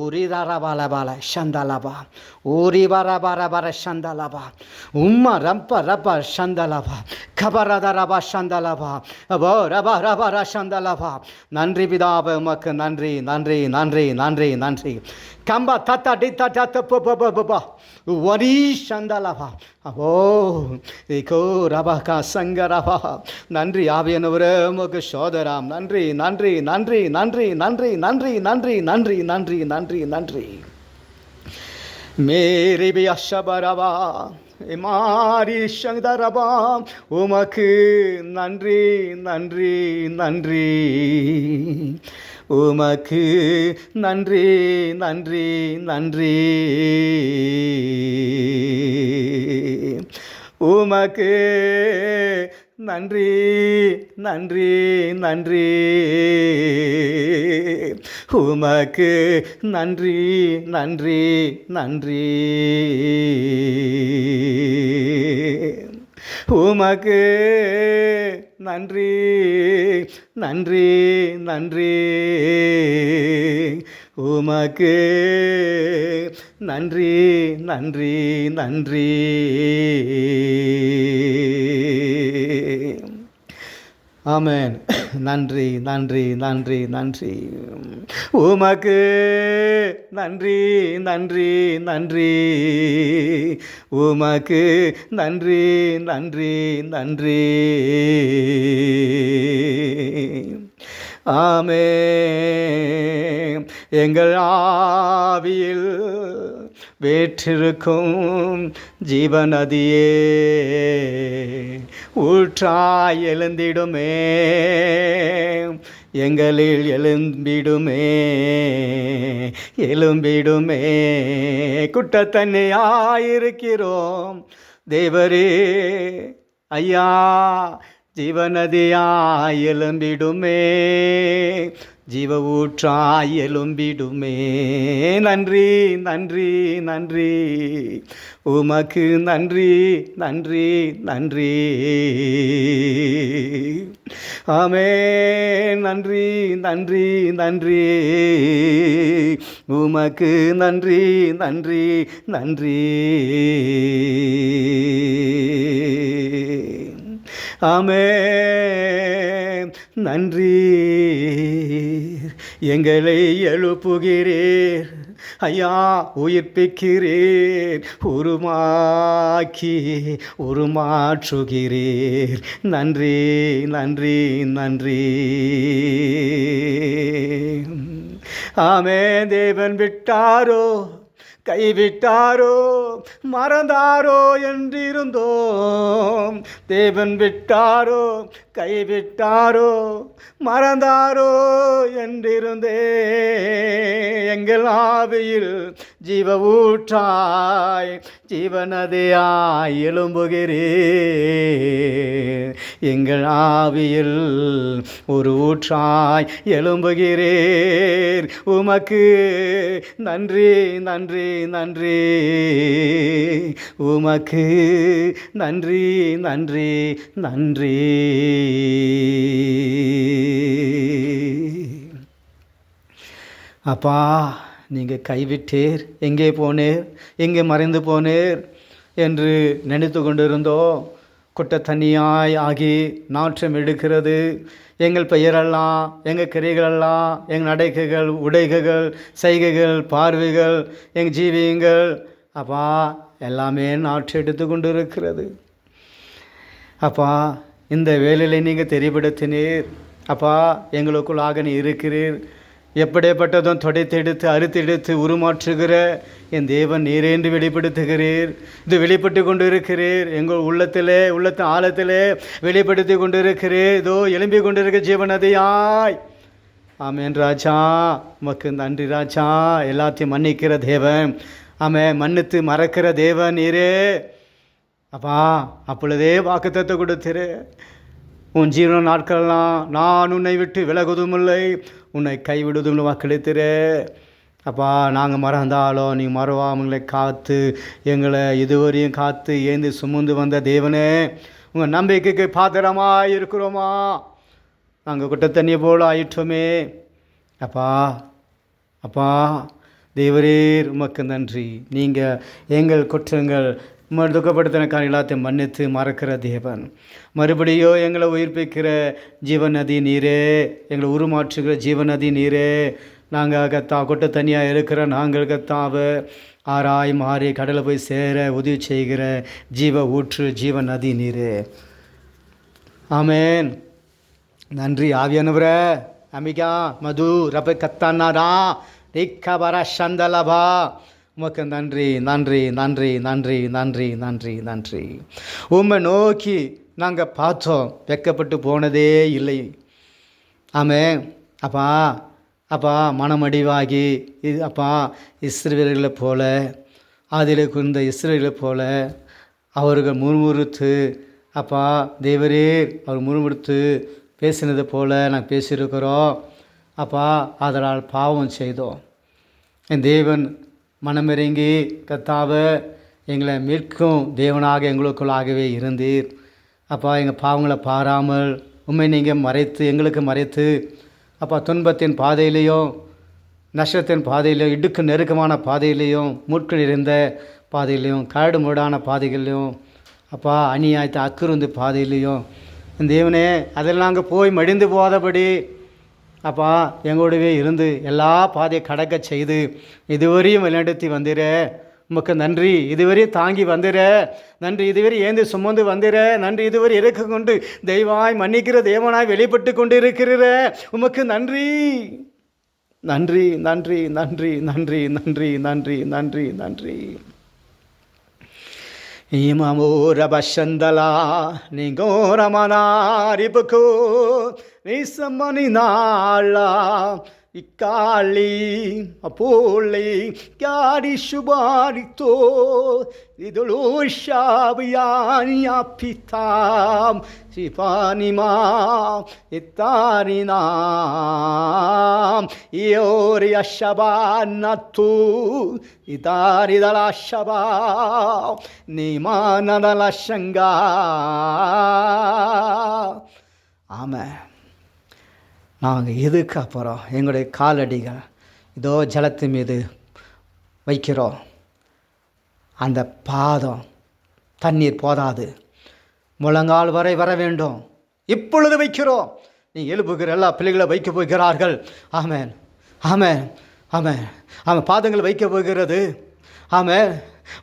ஊரிதார பால பால சந்தலபா ஊரி பர பர பர சந்தலபா உம்மா ரப்ப ரப்ப சந்தலபா கபரதரபா சந்தலபா அபோ ரப ரப ர சந்தலபா நன்றி பிதாவே உமக்கு நன்றி நன்றி நன்றி நன்றி நன்றி கம்பா தத்தா டித்தா தத்த பபபபா வரி சந்தலபா அபோ ஏகோ ரபகா சங்கரபா நன்றி ஆவியானவரே உமக்கு சோதராம் நன்றி நன்றி நன்றி நன்றி நன்றி நன்றி நன்றி நன்றி நன்றி நன்றி நன்றி மேரி பி அஷபரபா மாரி சங்கரபாம் உமக்கு நன்றி நன்றி நன்றி, உமக்கு நன்றி நன்றி நன்றி, உமக்கு நன்றி நன்றி நன்றி, உமக்கு நன்றி நன்றி நன்றி, உமக்கு நன்றி நன்றி நன்றி, உமக்கு நன்றி நன்றி நன்றி. ஆமென். நன்றி நன்றி நன்றி நன்றி, உமக்கு நன்றி நன்றி நன்றி, உமக்கு நன்றி நன்றி நன்றி. ஆமென். எங்கள் ஆவியில் வேற்றிருக்கும் ஜீவநதியே ஊற்றாய் எழுந்திடுமே, எங்களில் எழும்பிடுமே எழும்பிடுமே. குட்டத்தண்ணியாயிருக்கிறோம் தேவரே ஐயா, ஜீவநதியாய் எழும்பிடுமே, ஜீவ ஊற்றாய் எழும்பிடுமே. நன்றி நன்றி நன்றி, உமக்கு நன்றி நன்றி நன்றி. ஆமென். நன்றி நன்றி நன்றி, உமக்கு நன்றி நன்றி நன்றி. ஆமென். நன்றி. எங்களை எழுப்புகிறீர் ஐயா, உயிர்ப்பிக்கிறீர், உருமாற்றுகிறீர். நன்றி நன்றி நன்றி. ஆமென். தேவன் விட்டாரோ கைவிட்டாரோ மறந்தாரோ என்றிருந்தோம், தேவன் விட்டாரோ கைவிட்டாரோ மறந்தாரோ என்றிருந்தே, எங்கள் ஆவியில் ஜீவ ஊற்றாய் ஜீவநதியாய் எழும்புகிறீர், எங்கள் ஆவியில் ஒரு ஊற்றாய் எழும்புகிறீர். உமக்கு நன்றி நன்றி நன்றி, உமக்கு நன்றி நன்றி நன்றி. அப்பா, நீங்கள் கைவிட்டீர், எங்கே போனீர், எங்கே மறைந்து போனீர் என்று நினைத்து கொண்டிருந்தோம். குட்டை தண்ணியாய் ஆகி நாற்றம் எடுக்கிறது. எங்கள் பெயரெல்லாம், எங்கள் கிரைகளெல்லாம், எங்கள் நடைகைகள், உடைகைகள், செய்கைகள், பார்வைகள், எங்கள் ஜீவியங்கள் அப்பா எல்லாமே நாற்றம் எடுத்து கொண்டு இருக்கிறது. அப்பா, இந்த வேலையில் நீங்கள் தெரியப்படுத்தினீர். அப்பா, எங்களுக்குள்ளாக நீ இருக்கிறீர். எப்படிப்பட்டதும் தொடைத்தெடுத்து அறுத்தெடுத்து உருமாற்றுகிற என் தேவன் நீரே என்று வெளிப்படுத்துகிறீர். இது வெளிப்பட்டு கொண்டு இருக்கிறீர். எங்கள் உள்ளத்தின் ஆழத்திலே வெளிப்படுத்தி கொண்டு இருக்கிறீர். இதோ எழும்பி கொண்டிருக்க ஜீவநதியாய். ஆமென் ராஜா, உமக்கு நன்றி ராஜா. எல்லாத்தையும் மன்னிக்கிற தேவன், ஆமென், மன்னித்து மறக்கிற தேவன் நீரே. அப்பா, அப்பொழுதே வாக்குத்தத்தம் கொடுத்திரு. உன் ஜீவன நாட்களெல்லாம் நான் உன்னை விட்டு விலகுவதுமில்லை, உன்னை கைவிடுவதும் வாக்களித்திரு. அப்பா, நாங்கள் மறந்தாலும் நீ மறவாமங்களை காத்து எங்களை இதுவரையும் காத்து ஏந்தி சுமந்து வந்த தேவனே, உங்கள் நம்பிக்கைக்கு பாத்திரமாக இருக்கிறோமா? நாங்கள் குட்டை தண்ணியை போல் ஆயிட்டோமே. அப்பா அப்பா தேவரீர், உமக்கு நன்றி. நீங்கள் எங்கள் குற்றங்கள் துக்கப்படுத்தின காரணம் எல்லாத்தையும் மன்னித்து மறக்கிற தேவன். மறுபடியும் எங்களை உயிர்ப்பிக்கிற ஜீவநதி நீரே, எங்களை உருமாற்றுகிற ஜீவநதி நீரே. நாங்கள் கத்தா கொட்டை தனியாக இருக்கிற நாங்கள் கத்தாவை ஆராய் மாறி கடலை போய் சேர உதவி செய்கிற ஜீவ ஊற்று ஜீவநதி நீரே. ஆமென். நன்றி ஆவியானவரே. அமிகா மது ரப கத்தானாரா ரிக்கபர சந்தலபா உமக்கு நன்றி நன்றி நன்றி நன்றி நன்றி நன்றி நன்றி. உம்மை நோக்கி நாங்கள் பார்த்தோம், வெட்கப்பட்டு போனதே இல்லை. ஆமென். அப்பா அப்பா மனமடிவாகி அப்பா இஸ்ரவேலர்களை போல, அதில் இருந்த இஸ்ரவேலை போல அவர்கள் முறுமுறுத்து அப்பா தேவரே அவர் முறுமுறுத்து பேசினது போல நாங்கள் பேசியிருக்கிறோம் அப்பா. அதனால் பாவம் செய்தோம். என் தேவன் மனமிறங்கி கர்த்தாவே எங்களை மீட்கும் தேவனாக எங்களுக்குள்ளாகவே இருந்தீர் அப்பா. எங்கள் பாவங்களை பாராமல் உண்மை நீங்கள் மறைத்து எங்களுக்கு மறைத்து அப்பா துன்பத்தின் பாதையிலையும் நஷ்டத்தின் பாதையிலையும் இடுக்கு நெருக்கமான பாதையிலையும் மூட்கள் இருந்த பாதையிலையும் கரடு முரடான பாதைகளையும் அப்பா அநியாயத்தை அக்குருந்து பாதையிலையும் இந்த தேவனே அதில் நாங்கள் போய் மடிந்து போகாதபடி அப்பா எங்களோடவே இருந்து எல்லா பாதையை கடக்க செய்து இதுவரையும் வழிநடத்தி வந்திர உமக்கு நன்றி. இதுவரையும் தாங்கி வந்திர நன்றி. இதுவரை ஏந்து சுமந்து வந்திர நன்றி. இதுவரை இறக்க கொண்டு தெய்வாய் மன்னிக்கிற தேவனாய் வெளிப்பட்டு கொண்டு இருக்கிற உமக்கு நன்றி நன்றி நன்றி நன்றி நன்றி நன்றி நன்றி நன்றி நன்றி. இமமோர பஷந்தலா நிகோரமனாரிபுக்கு நிசமணி நாளா இக்காளி அப்போலை காரி சுபாரித்தோ இதழோ ஷாபியானியா பிதாம் சிபானிமா இத்தாரினாம் இயோரி அஷபானத்து இதாரிதல ஷபா நிமானதல ஷங்கா. ஆமாம். நாங்கள் இதுக்கு அப்புறம் எங்களுடைய காலடிகள் இதோ ஜலத்து மீது வைக்கிறோம். அந்த பாதம் தண்ணீர் போதாது, முழங்கால் வரை வர வேண்டும். இப்பொழுது வைக்கிறோம். நீ எழுப்புகிற எல்லா பிள்ளைகளை வைக்க போகிறார்கள். ஆமென் ஆமென் ஆமென் ஆமாம். பாதங்கள் வைக்க போகிறது. ஆமென்.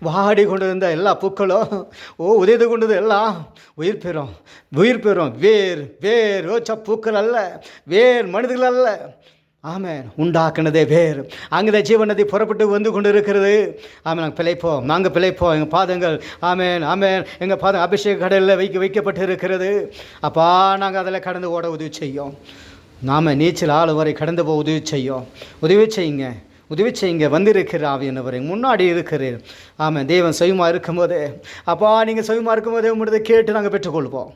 வாடி கொண்டு இருந்த எல்லா பூக்களும் உதைத்து கொண்டது எல்லாம் உயிர் பெறும் உயிர் பெறும். வேர் வேர் ரோச்ச பூக்கள் அல்ல, வேர் மனிதர்கள் அல்ல. ஆமென். உண்டாக்குனதே வேர். அங்கே ஜீவநதி புறப்பட்டு வந்து கொண்டு இருக்கிறது. ஆமாம். நாங்கள் பிழைப்போம், நாங்கள் பிழைப்போம். எங்கள் பாதங்கள் ஆமென் ஆமென் எங்கள் பாதம் அபிஷேக கடலில் வைக்கப்பட்டு இருக்கிறது. அப்பா நாங்கள் அதில் கடந்து ஓட உதவி செய்யும். நாம் நீச்சல் ஆள் வரை கடந்து போக உதவி செய்யும். உதவி செய்யுங்க, உதவி செய்யுங்க. வந்திருக்கிற ஆவியானவரை முன்னாடி இருக்கிறேன். ஆமாம். தேவன் சுயமாக இருக்கும்போது அப்பா நீங்கள் சுயமாக இருக்கும்போதே உங்களது கேட்டு நாங்கள் பெற்றுக்கொள்வோம்.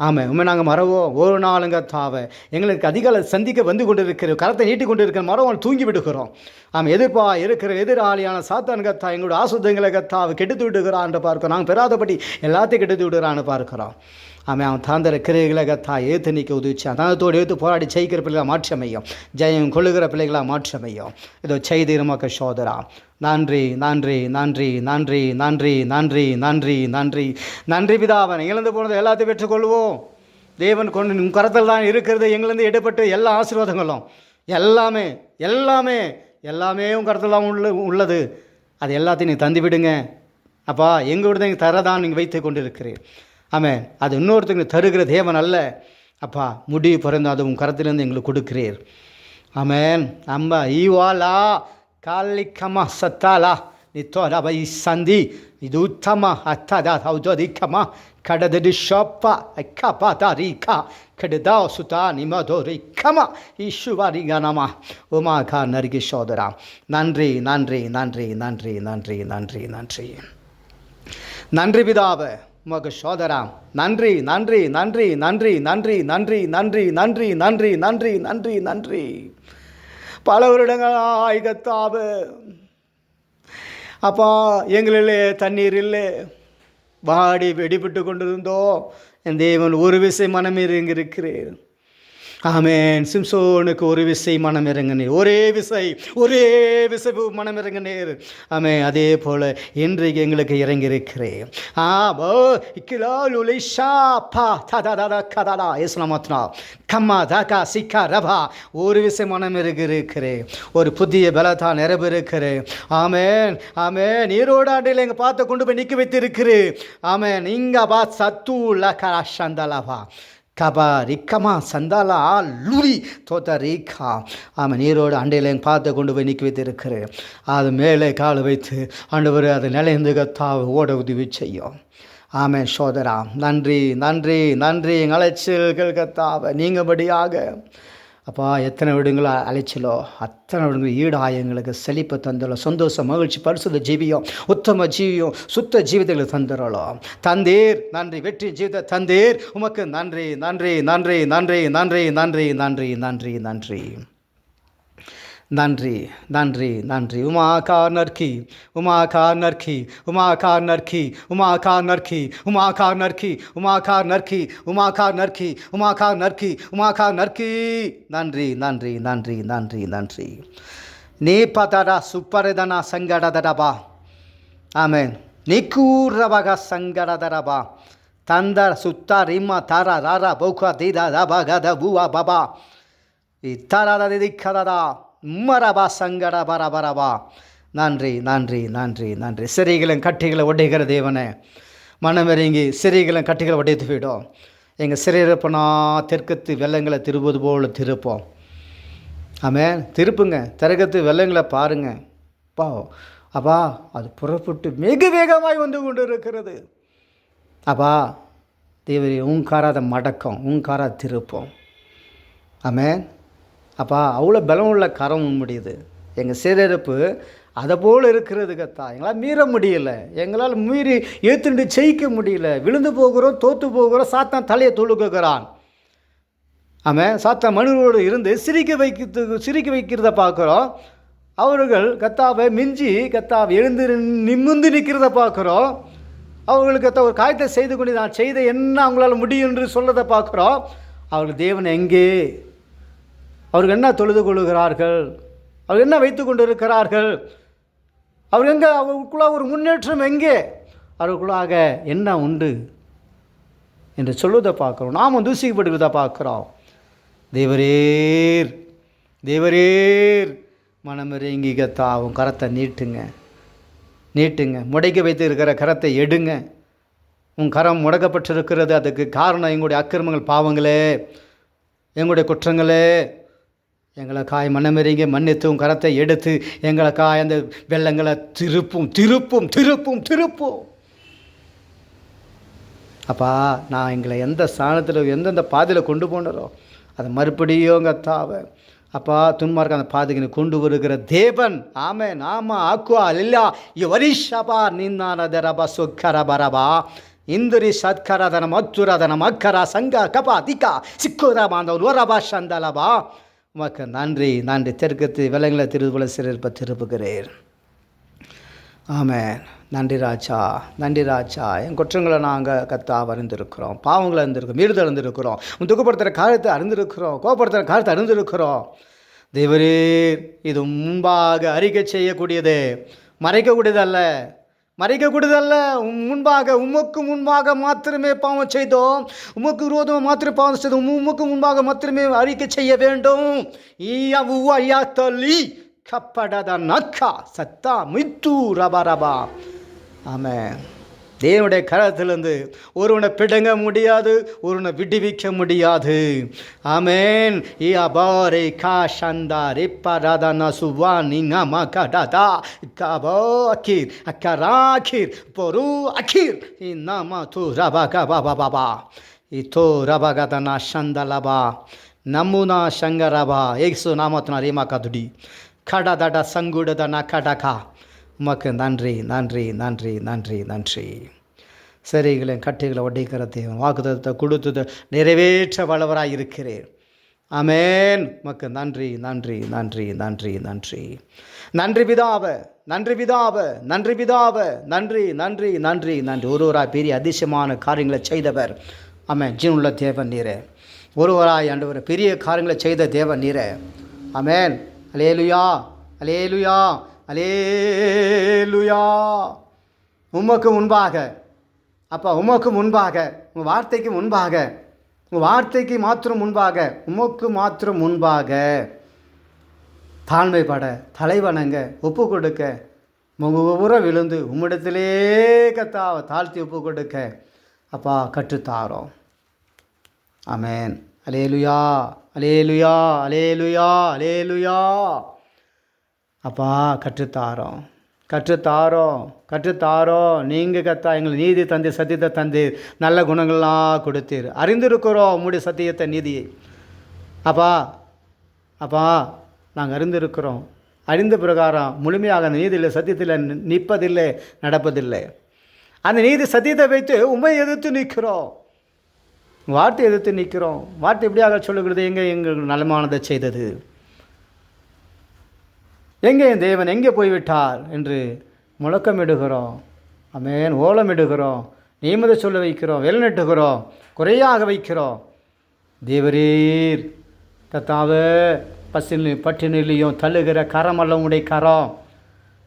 ஆமாம். உண்மை நாங்கள் மறவோம். ஒரு நாளுங்க தாவை எங்களுக்கு அதிகாலை சந்திக்க வந்து கொண்டு இருக்கிற கரத்தை நீட்டி கொண்டு இருக்கிற மரம் தூங்கி விடுகிறோம். ஆமாம். இருக்கிற எதிராளியான சாத்தான் கத்தா எங்களோட ஆசுத்தங்களை கத்தாவை கெடுத்து விடுகிறான்னு பார்க்கிறோம். நாங்கள் பெறாதபடி எல்லாத்தையும் கெடுத்து விடுகிறான்னு பார்க்கிறோம். ஆமாம். அவன் தாந்திர கிரைகளை கத்தா ஏற்று நிற்க உதவிச்சான். தாந்தத்தோடு ஏற்று போராடி ஜெயிக்கிற பிள்ளைகளாக மாற்றமையும், ஜெயம் கொள்ளுகிற பிள்ளைகளாக மாற்றமையும். இதோ செய்திருமக்க சோதரா நன்றி நன்றி நன்றி நன்றி நன்றி நன்றி நன்றி நன்றி நன்றி. பிதாவன் இழந்து போனது எல்லாத்தையும் பெற்றுக்கொள்வோம். தேவன் கொண்டு கரத்தில் தான் இருக்கிறது. எங்கிருந்து எடுப்பட்டு எல்லா ஆசீர்வாதங்களும் எல்லாமே எல்லாமே எல்லாமே உங்கள் கரத்தில் தான் உள்ளது. அது எல்லாத்தையும் நீங்கள் தந்து விடுங்க அப்பா. எங்களோட நீங்கள் தரதான் நீங்கள் வைத்து கொண்டு இருக்கிறீர். ஆமாம். அது இன்னொருத்தருக்கு தருகிற தேவன் அல்ல அப்பா. முடிவு பிறந்து அது உங்கள் கரத்திலிருந்து எங்களுக்கு கொடுக்கிறீர். ஆமென். அம்மா ஈவாலா காலிக்கமா சத்தாலா நித்தோரபை சந்தி இது உத்தமா அத்ததா ஹவுதோதிக்கமா கடதடி ஷோப்பா ஐக்காப்பா தாரிக்கா கெடுதா சுதா நிமதோரிக்கமா ஈஸ்வரிகனமா உமாகா நறுகி சோதரா. நன்றி நன்றி நன்றி நன்றி நன்றி நன்றி நன்றி நன்றி பிதாவே உமக்கு சோதரா. நன்றி நன்றி நன்றி நன்றி நன்றி நன்றி நன்றி நன்றி நன்றி நன்றி நன்றி நன்றி. பல வருடங்களாய் கத்தாவே அப்பா எங்களிலே தண்ணீர் இல்லை, வாடி வெடிப்பட்டு கொண்டிருந்தோம். என் தேவன் ஒரு விசை மனம் இறங்கியிருக்கிறேன். ஆமென். சிம்சோனுக்கு ஒரு விசை மனம் இறங்கினீர். ஒரே விசை மனம் இறங்கினீர். ஆமென். அதே போல் இன்றைக்கு எங்களுக்கு இறங்கியிருக்கிறேன். ஒரு விசை மனம் இருக்கிறேன். ஒரு புதிய பலத்தான் நிரம்பி இருக்கிறேன். ஆமென் ஆமென். நீரோடாண்டில் எங்கள் பார்த்து கொண்டு போய் நிற்க வைத்திருக்கிறேன். ஆமென். இங்க பா சத்து லகா சந்தலவா கபா ரிக்கமா சந்தாலா லூரி தோத்த ரீக்கா ஆமாம் நீரோடு அண்டையில் என் பார்த்து கொண்டு போய் நிற்க வைத்து இருக்கிறேன். அது மேலே காலை வைத்து ஆண்டவர் அது நிலைந்து கத்தாவை ஓட உதவி செய்யும். ஆமென் சோதரா. நன்றி நன்றி நன்றி. எங்கள் அலைச்சல்கள் கத்தாவை நீங்கபடியாக அப்பா எத்தனை விடுங்களோ அலைச்சலோ அத்தனை விடுங்கள் ஈடாக எங்களுக்கு செழிப்பு தந்துடும். சந்தோஷம் மகிழ்ச்சி பரிசுத்த ஜீவியம் உத்தம ஜீவியம் சுத்த ஜீவிதங்களை தந்துடலாம். தந்தீர் நன்றி. வெற்றி ஜீவித தந்தீர். உமக்கு நன்றி நன்றி நன்றி நன்றி நன்றி நன்றி நன்றி நன்றி நன்றி நன்றி நன்றி நன்றி. உமாகா நற்கி உமாகா நற்கி உமாகா நற்கி உமாகா நற்கி உமாகா நற்கி உமாகா நற்கி உமாகா நற்கி உமாகா நற்கி உமாகா நற்கி. நன்றி நன்றி நன்றி நன்றி நன்றி. நீ பதடா சுப்பரதனா சங்கடதடபா. ஆமென். நிக்கூரபக சங்கடதடபா தந்த சுத்தா ரிம்மா தாரா ராரா பௌகா தீதா ரபா கத பூவா பபா இத்தாரா திக்கதா மரபா சங்கட பரபரபா. நன்றி நன்றி நன்றி நன்றி. சிறைகளின் கட்டிகளை ஒடைகிற தேவனே மனமெறங்கி சிறைகளின் கட்டிகளை உடைத்து விடும். எங்கள் சிறையிருப்பனா தெற்கத்து வெள்ளங்களை திருப்பது போல் திருப்போம். ஆமென். திருப்புங்க. தெற்கத்து வெள்ளங்களை பாருங்க அப்பா. அப்பா அது புறப்பட்டு மிக வேகமாய் வந்து கொண்டு இருக்கிறது. அப்பா தேவரே உங்காராத மடக்கம் உங்காரா திருப்போம். ஆமென். அப்பா அவ்வளோ பலம் உள்ள கரம் முடியுது. எங்கள் சிறையிருப்பு அதை போல் இருக்கிறது கத்தா. எங்களால் மீற முடியல. எங்களால் மீறி ஏற்றுண்டு ஜெயிக்க முடியல. விழுந்து போகிறோம் தோற்று போகிறோம். சாத்தான் தலையை தொழுக்குகிறான். ஆமாம். சாத்தான் மனிதரோடு இருந்து சிரிக்க வைக்கிறத பார்க்குறோம். அவர்கள் கத்தாவை மிஞ்சி கத்தாவை எழுந்து நிமிர்ந்து நிற்கிறத பார்க்குறோம். அவர்களுக்கு கத்தா ஒரு காயத்தை செய்து கொண்டு நான் செய்த என்ன அவங்களால முடியும் என்று சொல்லதை பார்க்குறோம். அவர்கள் தேவன் எங்கே? அவர்கள் என்ன தொழுது கொள்ளுகிறார்கள்? அவர்கள் என்ன வைத்து கொண்டு இருக்கிறார்கள்? அவர் எங்கே? அவர்களுக்குள்ள ஒரு முன்னேற்றம் எங்கே? அவர்களுக்குள்ளாக என்ன உண்டு என்று சொல்வதை பார்க்குறோம். நாம் தூசிக்கப்படுகிறத பார்க்குறோம். தேவரீர் தேவரீர் மனமிறங்கி கத்தாவும் கரத்தை நீட்டுங்க நீட்டுங்க. முடைக்க வைத்து இருக்கிற கரத்தை எடுங்க. உன் கரம் முடக்கப்பட்டிருக்கிறது. அதுக்கு காரணம் எங்களுடைய அக்கிரமங்கள் பாவங்களே எங்களுடைய குற்றங்களே. எங்களுக்காய் மனமிறங்கி மன்னித்தும் கரத்தை எடுத்து எங்களுக்காய் அந்த வெள்ளங்களை திருப்பும் திருப்பும் திருப்பும் திருப்பும். அப்பா நான் எங்களை எந்த ஸ்தானத்தில் எந்தெந்த பாதையில் கொண்டு போனரோ அதை மறுபடியும் கத்தாவை அப்பா துன்மார்க்க அந்த பாதைக்கு கொண்டு வருகிற தேவன். ஆமே நாம ஆக்குவா இல்லா வரிஷபா நின்னானதரபா சொக்கரபரபா இந்துரி சத்கரதனம் அத்துரதனம் அக்கரா சங்கா கபா திகா சிக்குரபா அந்த ஒரபா சந்தலபா. உமக்கு நன்றி நன்றி. தெற்கத்து விலங்குகளை திருப்பல சிறப்ப திருப்புகிறேன். ஆமென். நன்றி ராஜா நன்றி ராஜா. என் குற்றங்களை நாங்கள் கத்தா அறிந்திருக்கிறோம். பாவங்களை அறிந்திருக்கிறோம். மீறுதல் அறிந்திருக்கிறோம். துக்கப்படுத்துகிற காரியத்தை அறிந்திருக்கிறோம். கோபப்படுத்துகிற காரியத்தை அறிந்திருக்கிறோம். தேவரீர் இது முன்பாக அறிக்கை செய்யக்கூடியது, மறைக்கக்கூடியதல்ல மறைக்கக்கூடியதல்ல. முன்பாக உமக்கு முன்பாக மாத்திரமே பாவம் செய்தோம். உமக்கு விரோதமாக மாத்திரம் பாவம் செய்தோம். உமக்கு முன்பாக மாத்திரமே அறிக்கை செய்ய வேண்டும். ஐயா தள்ளி கப்படத நக்கா சத்தா மித்து ரபரபா. ஆமென். தேவனுடைய கரத்திலிருந்து ஒருவனை பிடுங்க முடியாது, ஒருவனை விடுவிக்க முடியாது. ஆமென். இயாபாரே காஷந்தா ரிப்பரதன சுவானிங்க மகடதா கபோ அகிர் அக்கராகிர் பொரு அகிர் இன்னாமா து ரபக பாபா இதோ ரபகதனா சந்தலபா ನಮೂನಾ ಶಂಗರಬ ಏಸು ನಾಮತ್ನ ರೀಮಾ ಕದುಡಿ கடதட சங்குடதன கடகா. உமக்கு நன்றி நன்றி நன்றி நன்றி நன்றி. சரிகளின் கட்டுகளை ஒடைக்கிற தேவன் வாக்குத்தத்தை கொடுத்து நிறைவேற்ற வல்லவராய் இருக்கிறேன். ஆமென். உமக்கு நன்றி நன்றி நன்றி நன்றி நன்றி நன்றி பிதாவ நன்றி பிதாவ நன்றி பிதாவ நன்றி நன்றி நன்றி நன்றி. ஒருவராய் பெரிய அதிசயமான காரியங்களை செய்தவர். ஆமென். ஜீவனுள்ள தேவன் நீரே. ஒருவராய் ஆண்டவர் பெரிய காரியங்களை செய்த தேவன் நீரே. ஆமென். அலேலுயா அலேலுயா அலேலுயா. உமக்கு முன்பாக அப்பா உமக்கு முன்பாக உங்கள் வார்த்தைக்கு முன்பாக உங்கள் வார்த்தைக்கு மாத்திரம் முன்பாக உமக்கு மாத்திரம் முன்பாக தாழ்மைப்பட தலைவணங்க ஒப்பு கொடுக்க முகபுற விழுந்து உம்மிடத்திலே கத்தாவை தாழ்த்தி ஒப்பு கொடுக்க அப்பா கற்றுத்தாரோம். ஆமென். அல்லேலூயா, அல்லேலூயா, அல்லேலூயா, அல்லேலூயா. அப்பா கற்றுத்தாரோம், கற்றுத்தாரோம், கற்றுத்தாரோம். நீங்கள் கத்தா எங்களுக்கு நீதி தந்து சத்தியத்தை தந்து நல்ல குணங்கள்லாம் கொடுத்தீர். அறிந்திருக்கிறோம் உம்முடைய சத்தியத்தை நீதியை. அப்பா அப்பா நாங்கள் அறிந்திருக்கிறோம். அறிந்த பிரகாரம் முழுமையாக அந்த நீதியில் சத்தியத்தில் நிற்பதில்லை, நடப்பதில்லை. அந்த நீதி சத்தியத்தை வைத்து உண்மை எதிர்த்து நிற்கிறோம், வார்த்தை எதிர்த்து நிற்கிறோம். வார்த்தை எப்படியாக சொல்லுகிறது? எங்கே எங்களுக்கு நலமானதை செய்தது, எங்கே என் தேவன் எங்கே போய்விட்டார் என்று முழக்கமிடுகிறோம். ஆமென். ஓலமிடுகிறோம், நியமத்தை சொல்ல வைக்கிறோம், வெள்ளநட்டுகிறோம், குறையாக வைக்கிறோம். தேவரீர் கர்த்தாவே பட்டினிலையும் தள்ளுகிற கரமல்ல உடைய கரம்.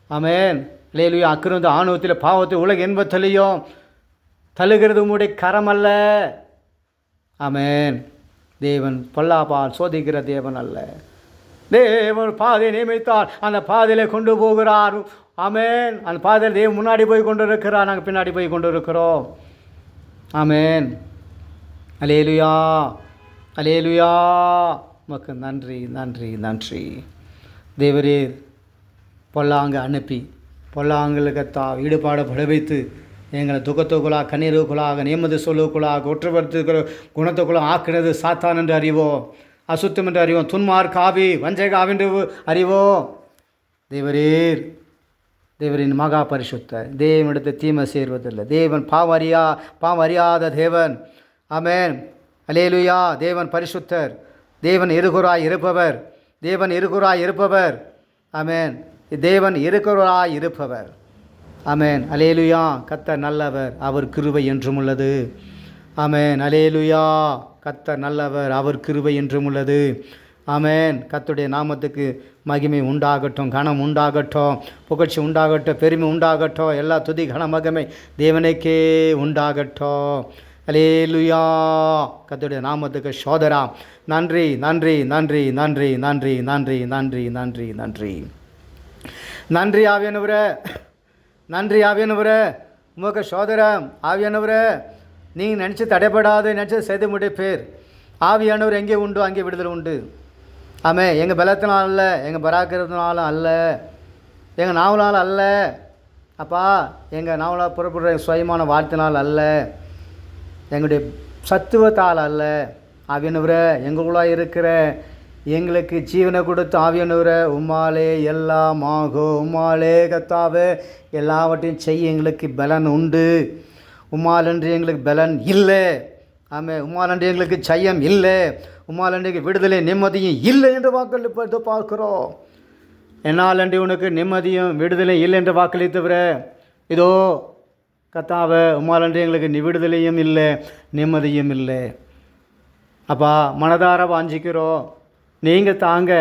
ஆமென். அல்லேலூயா. அக்கிரந்த ஆணவத்தில் பாவத்தை உலக இன்பத்திலையும் தள்ளுகிறது உம்முடைய கரமல்ல. ஆமென். தேவன் பொல்லாப்பால் சோதிக்கிற தேவன் அல்ல. தேவன் பாதையை நியமித்தால் அந்த பாதையில் கொண்டு போகிறார். ஆமென். அந்த பாதையில் தேவன் முன்னாடி போய் கொண்டு இருக்கிறார், நாங்கள் பின்னாடி போய் கொண்டு இருக்கிறோம். ஆமென். அல்லேலூயா, அல்லேலூயா. உமக்கு நன்றி, நன்றி, நன்றி. தேவரீர் பொல்லாங்க அனுப்பி பொல்லாங்களுக்கு ஈடுபாடு பட வைத்து எங்களை துக்கத்துக்குள்ளாக கண்ணீருக்குள்ளாக நியமதி சொல்லுக்குள்ளாக ஒற்றுவர்த்துக்கிற குணத்துக்குள்ளாக ஆக்கினது சாத்தான் என்று அறிவோம், அசுத்தம் என்று அறிவோம், துன்மார்க்க ஆவி வஞ்சக ஆவி என்று அறிவோம். தேவரீர் தேவரின் மகா பரிசுத்த தேவனிடத்தை தீமை சேர்வதில்லை. தேவன் பாவம் அறியாத தேவன். ஆமென். அல்லேலூயா. தேவன் பரிசுத்தர், தேவன் இருகுராய் இருப்பவர், தேவன் இருகுராய் இருப்பவர். ஆமென். தேவன் இருக்கிறவராய் இருப்பவர். ஆமென். அல்லேலூயா. கர்த்தர் நல்லவர், அவர் கிருபை என்றும் உள்ளது. ஆமென். அல்லேலூயா. கர்த்தர் நல்லவர், அவர் கிருபை என்றும் உள்ளது. ஆமென். கர்த்தருடைய நாமத்துக்கு மகிமை உண்டாகட்டும், கனம் உண்டாகட்டும், புகழ்ச்சி உண்டாகட்டும், பெருமை உண்டாகட்டும். எல்லா துதி கன மகிமை தேவனுக்கே உண்டாகட்டும். அல்லேலூயா. கர்த்தருடைய நாமத்துக்கு சோதரா. நன்றி, நன்றி, நன்றி, நன்றி, நன்றி, நன்றி, நன்றி, நன்றி, நன்றி, நன்றி ஆவியானவரே, நன்றி ஆவியானவரே. உமக்கு சோதரம் ஆவியானவரே. நீங்கள் நினச்சி தடைப்படாது நினச்சி செய்து முடிப்பேர். ஆவியானவர் எங்கே உண்டு அங்கே விடுதலை உண்டு. ஆமென். எங்கள் பலத்தினால அல்ல, எங்கள் பராக்கிரத்தினாலும் அல்ல, எங்கள் நாவலால் அல்ல அப்பா, எங்கள் நாவலால் புறப்படுற சுயமான வார்த்தைனால் அல்ல, எங்களுடைய சத்துவத்தால் அல்ல. ஆவியானவரே, எங்களுக்குள்ளாக இருக்கிற எங்களுக்கு ஜீவனை கொடுத்து ஆவியானவரே, உம்மாலே எல்லாம் ஆகும். உம்மாலே கர்த்தாவே எல்லாவற்றையும் செய்ய எங்களுக்கு பலன் உண்டு. உம்மாலன்று எங்களுக்கு பலன் இல்லை. ஆமென். உம்மாலன்று எங்களுக்கு ஜெயம் இல்லை. உம்மாலன்று விடுதலை நிம்மதியும் இல்லை என்று வாக்களிப்பது பார்க்கிறோம். என்னாலன்றி உனக்கு நிம்மதியும் விடுதலை இல்லை என்று வாக்களித்தவர இதோ கர்த்தாவே உம்மாலன்று எங்களுக்கு விடுதலையும் இல்லை, நிம்மதியும் இல்லை. அப்பா மனதார வாஞ்சிக்கிறோம், நீங்கள் தாங்க,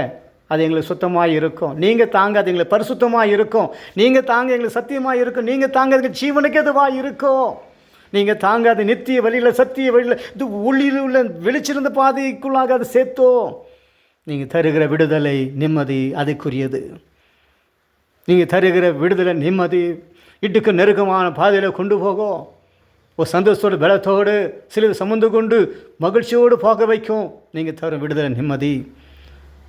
அது எங்களுக்கு சுத்தமாக இருக்கும். நீங்கள் தாங்க, அது எங்களுக்கு பரிசுத்தமாக இருக்கும். நீங்கள் தாங்க, எங்களுக்கு சத்தியமாக இருக்கும். நீங்கள் தாங்க, அதுக்கு ஜீவனுக்கு எதுவாக இருக்கும். நீங்கள் தாங்க, அது நித்திய வழியில் சத்திய வழியில் இது ஒளியில் உள்ள வெளிச்சிருந்த பாதைக்குள்ளாக அது சேர்த்தோம். நீங்கள் தருகிற விடுதலை நிம்மதி அதுக்குரியது. நீங்கள் தருகிற விடுதலை நிம்மதி இட்டுக்கு நெருக்கமான பாதையில் கொண்டு போகும். ஒரு சந்தோஷத்தோடு பலத்தோடு சில சம்மந்து கொண்டு மகிழ்ச்சியோடு போக வைக்கும். நீங்கள் தரும் விடுதலை நிம்மதி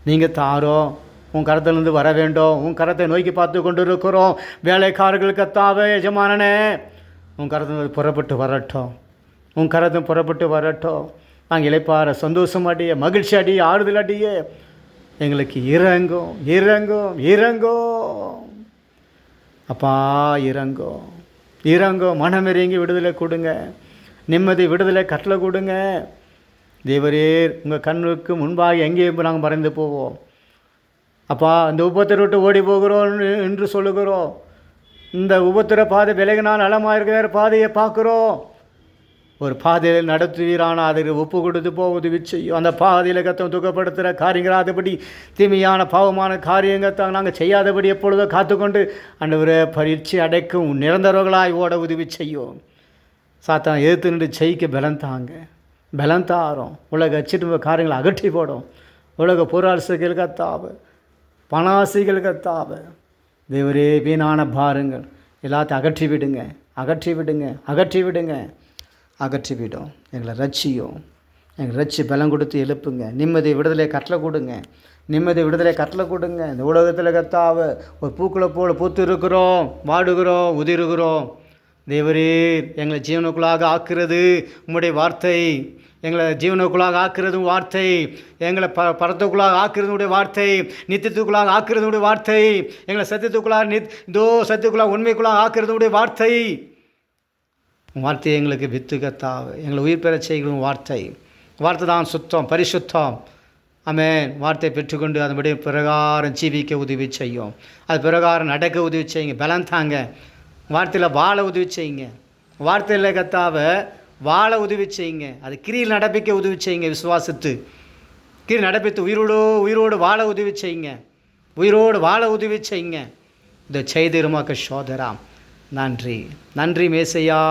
நீங்கள் தாரோம். உன் கரத்திலிருந்து வர வேண்டும். உன் கரத்தை நோக்கி பார்த்து கொண்டு இருக்கிறோம். வேலைக்காரர்களுக்கு கர்த்தாவே எஜமானனே, உன் கரத்திலிருந்து புறப்பட்டு வரட்டும். உன் கரத்தை புறப்பட்டு வரட்டும். நாங்கள் இளைப்பார சந்தோஷம் அடைய, மகிழ்ச்சி அடைய, ஆறுதல் அடைய எங்களுக்கு இறங்கும், இறங்கும், இறங்கும் அப்பா, இறங்கும், இறங்கும். மனமிறங்கி விடுதலை கொடுங்க, நிம்மதி விடுதலை கட்டளை கொடுங்க. தேவரீர் உங்கள் கண்ணுக்கு முன்பாக எங்கேயும் நாங்கள் மறைந்து போவோம். அப்பா, இந்த உபத்திர விட்டு ஓடி போகிறோம் என்று சொல்லுகிறோம். இந்த உபத்திர பாதை விலகினால் நலமாக இருக்கிற பாதையை பார்க்குறோம். ஒரு பாதையில் நடத்துவீரான அதற்கு ஒப்பு கொடுத்து போவது விச்சையும். அந்த பாதையில் கத்தம் துக்கப்படுத்துகிற காரியங்களாதபடி தீமையான பாவமான காரியங்கத்தை நாங்கள் செய்யாதபடி எப்பொழுதோ காத்துக்கொண்டு ஆண்டவரே பரீட்சை அடைக்கும் நிரந்தரங்களாய் ஓட உதவி செய்யும். சாத்தான் எதிர்த்து நின்று ஜெயிக்க பலம் தாங்க, பலம் தாரோம். உலக அச்சிட்டு காரியங்களை அகற்றி போடும். உலக போராசிகள் கத்தாவு, பணாசிகள் கத்தாவு. தேவரே வீணான பாருங்கள் எல்லாத்தையும் அகற்றி விடுங்க, அகற்றி விடுங்க, அகற்றி விடுங்க, அகற்றி விடும். எங்களை ரட்சியும், எங்கள் ரட்சி பலம் கொடுத்து எழுப்புங்க. நிம்மதி விடுதலை கட்டளை கொடுங்க. நிம்மதி விடுதலை கட்டளை கொடுங்க. இந்த உலகத்தில் கர்த்தாவ ஒரு பூக்களை போல பூத்து இருக்கிறோம், வாடுகிறோம், உதிருகிறோம். தேவரீர் எங்களை ஜீவனுக்குள்ளாக ஆக்குறது உம்முடைய வார்த்தை. எங்களை ஜீவனுக்குள்ளாக ஆக்குறதும் வார்த்தை. எங்களை பரத்துக்குள்ளாக ஆக்குறதுடைய வார்த்தை. நித்தியத்துக்குள்ளாக ஆக்குறதுடைய வார்த்தை. எங்களை சத்தியத்துக்குள்ளாக சத்தியத்துக்குள்ளாக உண்மைக்குள்ளாக ஆக்குறதுடைய வார்த்தை. வார்த்தை எங்களுக்கு வித்து கர்த்தாவ எங்களை உயிர் பெற செய்கிறோம். வார்த்தை தான் சுத்தம், பரிசுத்தம். ஆமென். வார்த்தை பெற்றுக்கொண்டு அதனுடைய பிரகாரம் ஜீவிக்க உதவி செய்யும். அது பிரகாரம் நடக்க உதவி செய்யுங்க. பலம் தாங்க. வார்த்தையில் வாழ உதவி செய்யுங்க. வார்த்தையில் கர்த்தாவ வாழ உதவி செய்யுங்க. அது கிரியில் நடப்பிக்க உதவி செய்யுங்க. விசுவாசத்து கிரி நடப்பித்து உயிரோடு வாழ உதவி செய்யுங்க. உயிரோடு வாழ உதவி செய்யுங்க. இந்த செய்திருமாக்க சோதராம். நன்றி நன்றி மேசையா.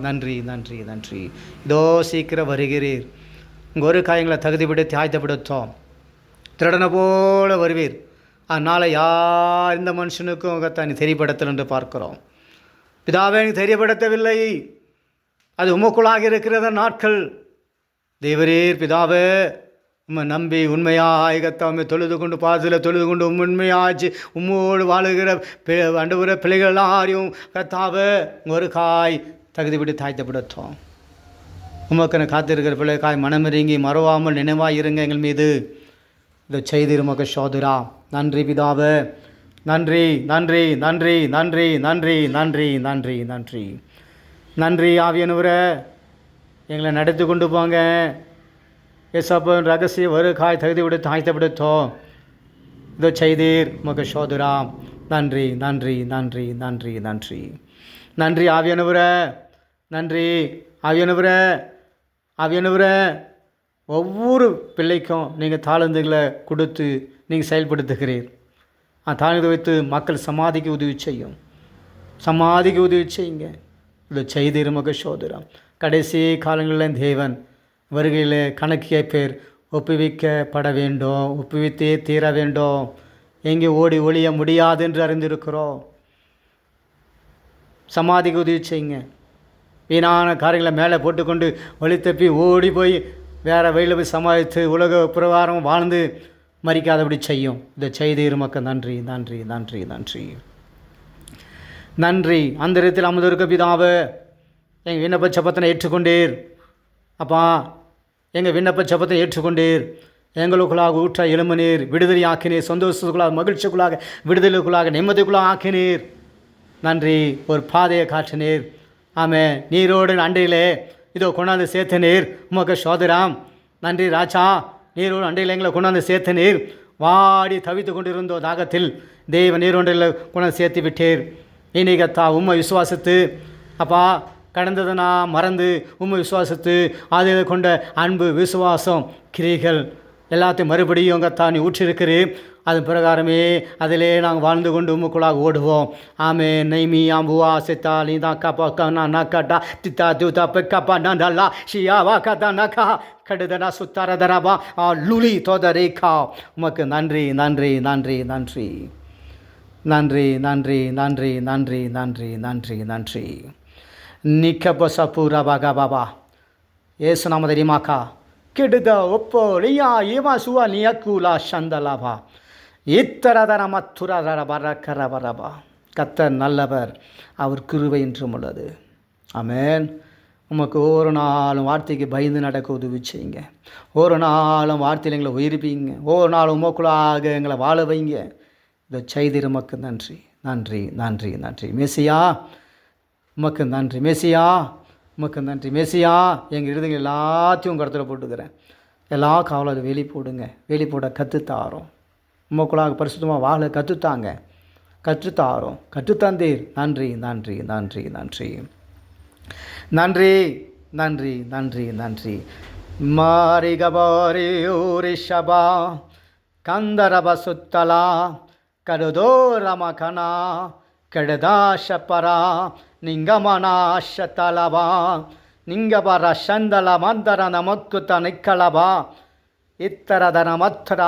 நன்றி நன்றி நன்றி. இதோ சீக்கிரம் வருகிறீர். உங்கள் ஒரு காயங்களை தகுதிப்படுத்தி ஆயத்தப்படுத்தோம். திருடனை போல வருவீர். அதனால் யார் இந்த மனுஷனுக்கும் நீ தெரியப்படுத்தல் என்று பார்க்கிறோம். பிதாவே எனக்கு தெரியப்படுத்தவில்லை. அது உமக்குள்ளாக இருக்கிறத நாட்கள். தேவரீர் பிதாவே உம்மை நம்பி உண்மையாக கத்தாமை தொழுது கொண்டு பாதத்தில் தொழுது கொண்டு உண்மையாச்சு உம்மோடு வாழுகிற அண்டவர பிள்ளைகள் எல்லாரையும் கத்தாவே ஒரு காய் தகுதிப்படி தாய்த்தப்படுத்தோம். உமக்கனை காத்திருக்கிற பிள்ளைக்காய் மனமிறங்கி மறவாமல் நினைவாக இருங்க எங்கள் மீது. இந்த செய்தி உமக்கு சோதரா. நன்றி பிதாவே. நன்றி நன்றி நன்றி நன்றி நன்றி நன்றி நன்றி நன்றி நன்றி. ஆவியானவரே எங்களை நடத்தி கொண்டு போங்க. ஏசப்பன் ரகசிய ஒரு காய் தகுதி விடு தாய்த்தப்படுத்தோம். இதோ செய்தீர் உமக்கு சோதரா. நன்றி நன்றி நன்றி நன்றி நன்றி நன்றி. ஆவியானவரே நன்றி. ஆவியானவரே ஆவியானவரே ஒவ்வொரு பிள்ளைக்கும் நீங்கள் தாளந்துகளை கொடுத்து நீங்கள் செயல்படுத்துகிறீர். தாழ்ந்து வைத்து மக்கள் சமாதிக்கு உதவி செய்யும். சமாதிக்கு உதவி செய்யுங்க. இது செய்தி மக சோதரம். கடைசி காலங்களில் தேவன் வருகையில் கணக்கு கேட்பேர். ஒப்புவிக்கப்பட வேண்டும், ஒப்புவித்தே தீர வேண்டும். எங்கே ஓடி ஒழிய முடியாது என்று அறிந்திருக்கிறோம். சமாதிக்கு உதவி செய்யுங்க. வீணான காரியங்களை மேலே போட்டுக்கொண்டு வழி தப்பி ஓடி போய் வேறு வழியில் போய் சமாளித்து உலக பிரகாரம் வாழ்ந்து மறிக்காதபடி செய்யும். இந்த செய்தி மக்கள் நன்றி நன்றி நன்றி நன்றி நன்றி. அந்த இடத்தில் அமுதிருக்க பிதாவே எங்கள் விண்ணப்ப சபத்தினை ஏற்றுக்கொண்டீர். அப்பா எங்கள் விண்ணப்ப சபத்தை ஏற்றுக்கொண்டீர். எங்களுக்குள்ளாக ஊற்ற எழுமனீர். விடுதலை ஆக்கினீர். சந்தோஷத்துக்குள்ளாக மகிழ்ச்சிக்குள்ளாக விடுதலைக்குள்ளாக நிம்மதிக்குள்ளாக ஆக்கினீர். நன்றி. ஒரு பாதையை காட்டினீர். ஆமே நீரோடு அண்டையிலே இதோ கொண்டாந்து சேர்த்தனீர். உமக்கு சோதராம். நன்றி ராஜா. நீரோடு அண்டையில் எங்களை கொண்டாந்து சேர்த்த நீர். வாடி தவித்து கொண்டிருந்தோ தாகத்தில் தெய்வ நீரொன்றில் கொண்டாந்து சேர்த்து விட்டீர். இனிகத்தா உம்மை விசுவாசித்து அப்பா கடந்ததை நான் மறந்து உம்மை விசுவாசித்து அதில் கொண்ட அன்பு விசுவாசம் கிரிகள் எல்லாத்தையும் மறுபடியும் கத்தா நீ ஊற்றிருக்கிறீர். அதன் பிரகாரமே அதிலே நாங்கள் வாழ்ந்து கொண்டு உம்முக்குள்ளாக ஓடுவோம். ஆமே நெய்மி ஆம்புவா செத்தா நீதா காப்பா கண்ணா நக்கட்டா தித்தா தூதா பெக்கப்பா நண்டல்லா ஷியாவா கதா நக்கா கடுதடா சுத்தாரதராபா லுலி தோதரேக்கா. உமக்கு நன்றி நன்றி நன்றி நன்றி நன்றி நன்றி நன்றி நன்றி நன்றி நன்றி நன்றி. நிக்கப்பச பூரா பாகா பாபா ஏசு நாம தெரியுமாக்கா கெடுத ஒப்போ லியா ஏமா சுவா நியக்கூலா சந்தலாபா இத்தரதர மத்துரதர பரக்கர பரபா. கர்த்தர் நல்லவர், அவர் கிருபை என்றும் உள்ளது. ஆமென். உமக்கு ஒவ்வொரு நாளும் வார்த்தைக்கு பயந்து நடக்க உதவி செய்யுங்க. ஒவ்வொரு நாளும் வார்த்தையில் எங்களை உயிர்ப்பீங்க. ஒவ்வொரு நாளும் உமக்குள்ளாக எங்களை வாழ வைங்க. இந்த செய்தி உமக்கு நன்றி நன்றி நன்றி நன்றி. மேசியா உமக்கு நன்றி. மேசியா உமக்கு நன்றி. மேசியா எங்கள் இருதுங்க எல்லாத்தையும் உங்கள் இடத்துல போட்டுக்கிறேன். எல்லா காவலும் அதை வெளி போடுங்க. வெளி போட கற்றுத்தாரோம். உமக்குள்ளாக பரிசுத்தமாக வாழ கற்றுத்தாங்க. கற்றுத்தாரோம். கற்றுத்தந்தீர். நன்றி நன்றி நன்றி நன்றி நன்றி நன்றி நன்றி நன்றி. மாரி கபாரி ஊரி ஷபா கந்தரப சுத்தலா கருதோ ரமகனா கெடுதாஷப்பரா நிங்கமனாஷத்தலபா நிங்கபர சந்தல மந்தர நமக்குத்த நிக்கலபா ಇತ್ತರದ ನಮತ್ರ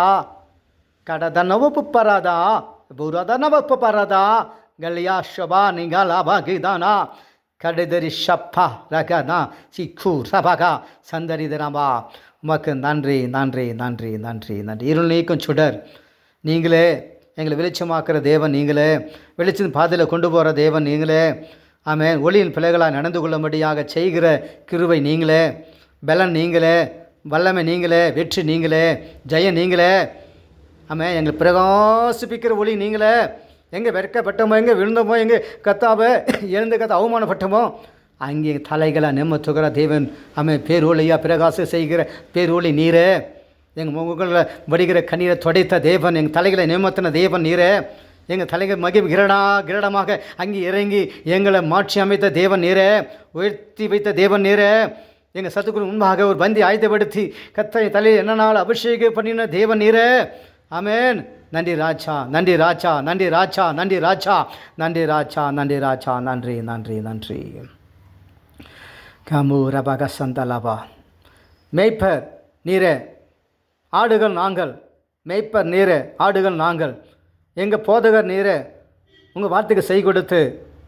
ಕಡದ ನವಪು ಪರದ ಬುರದ ನವಪು ಪರದ ಗಲಿಯ ಶೋಭಾ ನಿಗಲ ಬಗಿದನ ಕಡಿದರಿ ಶಪ್ಪ ರಗನ ಸಿಕ್ಕು ಸಭಗ ಸಂದರಿದನಬ உமக்கு நன்றி நன்றி நன்றி நன்றி நன்றி. இருள் நீக்கும் சுடர் நீங்களே, எங்களை வெளிச்சமாக்குற தேவன் நீங்களே, வெளிச்சத்தின் பாதையில் கொண்டு போகிற தேவன் நீங்களே. ஆமென். ஒளியின் பிள்ளைகளாக நடந்து கொள்ளும்படியாக செய்கிற கிருபை நீங்களே, பலன் நீங்களே, வல்லமை நீங்களே, வெற்றி நீங்களே, ஜெயம் நீங்களே. ஆமென். எங்களை பிரகாசிப்பிக்கிற ஒளி நீங்களே. எங்கே வெட்கப்பட்டோமோ, எங்கே விழுந்தோமோ, எங்கே கத்தாவை எழுந்து கத்த அவமானப்பட்டோமோ அங்கே தலைகளை நிம்மத்துகிற தேவன். ஆமென். பேரொளியாக பிரகாசம் செய்கிற பேரொளி நீரே. எங்கள் முகங்களில் வடிகிற கண்ணீரை துடைத்த தேவன். எங்கள் தலைகளை நியமத்தின தேவன் நீரே. எங்கள் தலைகள் மகிழ் கிரடமாக அங்கே இறங்கி எங்களை மாற்றி அமைத்த தேவன் நீரே. உயர்த்தி வைத்த தேவன் நீரே. எங்கள் சத்துக்குரு முன்பாக ஒரு பந்தி ஆயுதப்படுத்தி கத்தை தலையில் என்ன நாள் அபிஷேகம் பண்ணின தேவன் நீரே. ஆமென். நன்றி ராஜா, நன்றி ராஜா, நன்றி ராஜா, நன்றி ராஜா, நன்றி ராஜா, நன்றி ராஜா, நன்றி நன்றி நன்றி. கமு ரபக சந்தலபா. மேய்ப்பர் நீரே, ஆடுகள் நாங்கள். மேய்ப்பர் நீரே, ஆடுகள் நாங்கள். எங்கள் போதகர் நீரே. உங்கள் வார்த்தைக்கு செய் கொடுத்து,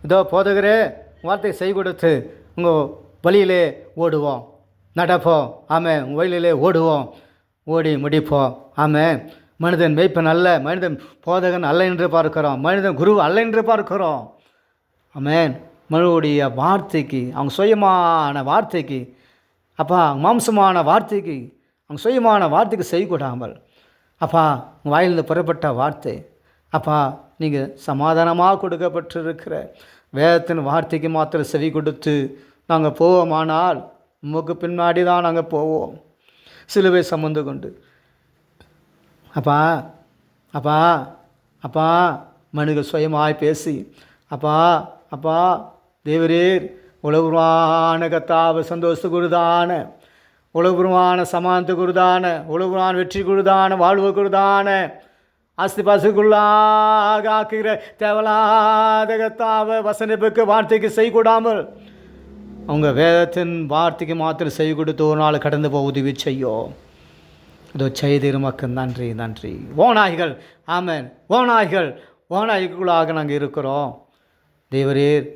இதோ போதகரே உங்கள் வார்த்தைக்கு செய் கொடுத்து உங்கள் வழியிலே ஓடுவோம், நடப்போம். ஆமென். உங்கள் வழியிலே ஓடுவோம், ஓடி முடிப்போம். ஆமென். மனிதன் மேய்ப்பன் அல்ல, மனிதன் போதகன் அல்ல என்று பார்க்கிறோம், மனிதன் குரு அல்ல என்று பார்க்கிறோம். ஆமென். மனுடைய வார்த்தைக்கு, அவங்க சுயமான வார்த்தைக்கு, அப்பா மாம்சமான வார்த்தைக்கு, அவங்க சுயமான வார்த்தைக்கு செய்யக்கூடாமல், அப்பா உங்கள் வாயிலிருந்து புறப்பட்ட வார்த்தை, அப்பா நீங்கள் சமாதானமாக கொடுக்கப்பட்டிருக்கிற வேதத்தின் வார்த்தைக்கு மாத்திரம் செவி கொடுத்து நாங்கள் போவோமானால் உமக்கு பின்னாடி தான் நாங்கள் போவோம். சிலுவை சுமந்து கொண்டு அப்பா அப்பா அப்பா மனுகள் சுயமாய் பேசி, அப்பா அப்பா தேவரீர் உலகுருவான கத்தாவை சந்தோஷத்து குருதான, உலகுருவான சமானத்து குருதான, உலகுருவான வெற்றி குருதான, வாழ்வு குருதான, ஆஸ்தி பாசுக்குள்ளாக ஆக்குகிற தேவலாத கத்தாவை வசனிப்புக்கு வார்த்தைக்கு செய்யக்கூடாமல் அவங்க வேதத்தின் வார்த்தைக்கு மாத்திரம் செய்ய கொடுத்து ஒரு நாள் கடந்து போக உதவி செய்யும். இதோ செய்திருமக்கு நன்றி நன்றி. ஓநாய்கள், ஆமென், ஓநாய்கள், ஓநாய்க்குள்ளாக நாங்கள் இருக்கிறோம். தேவரீர்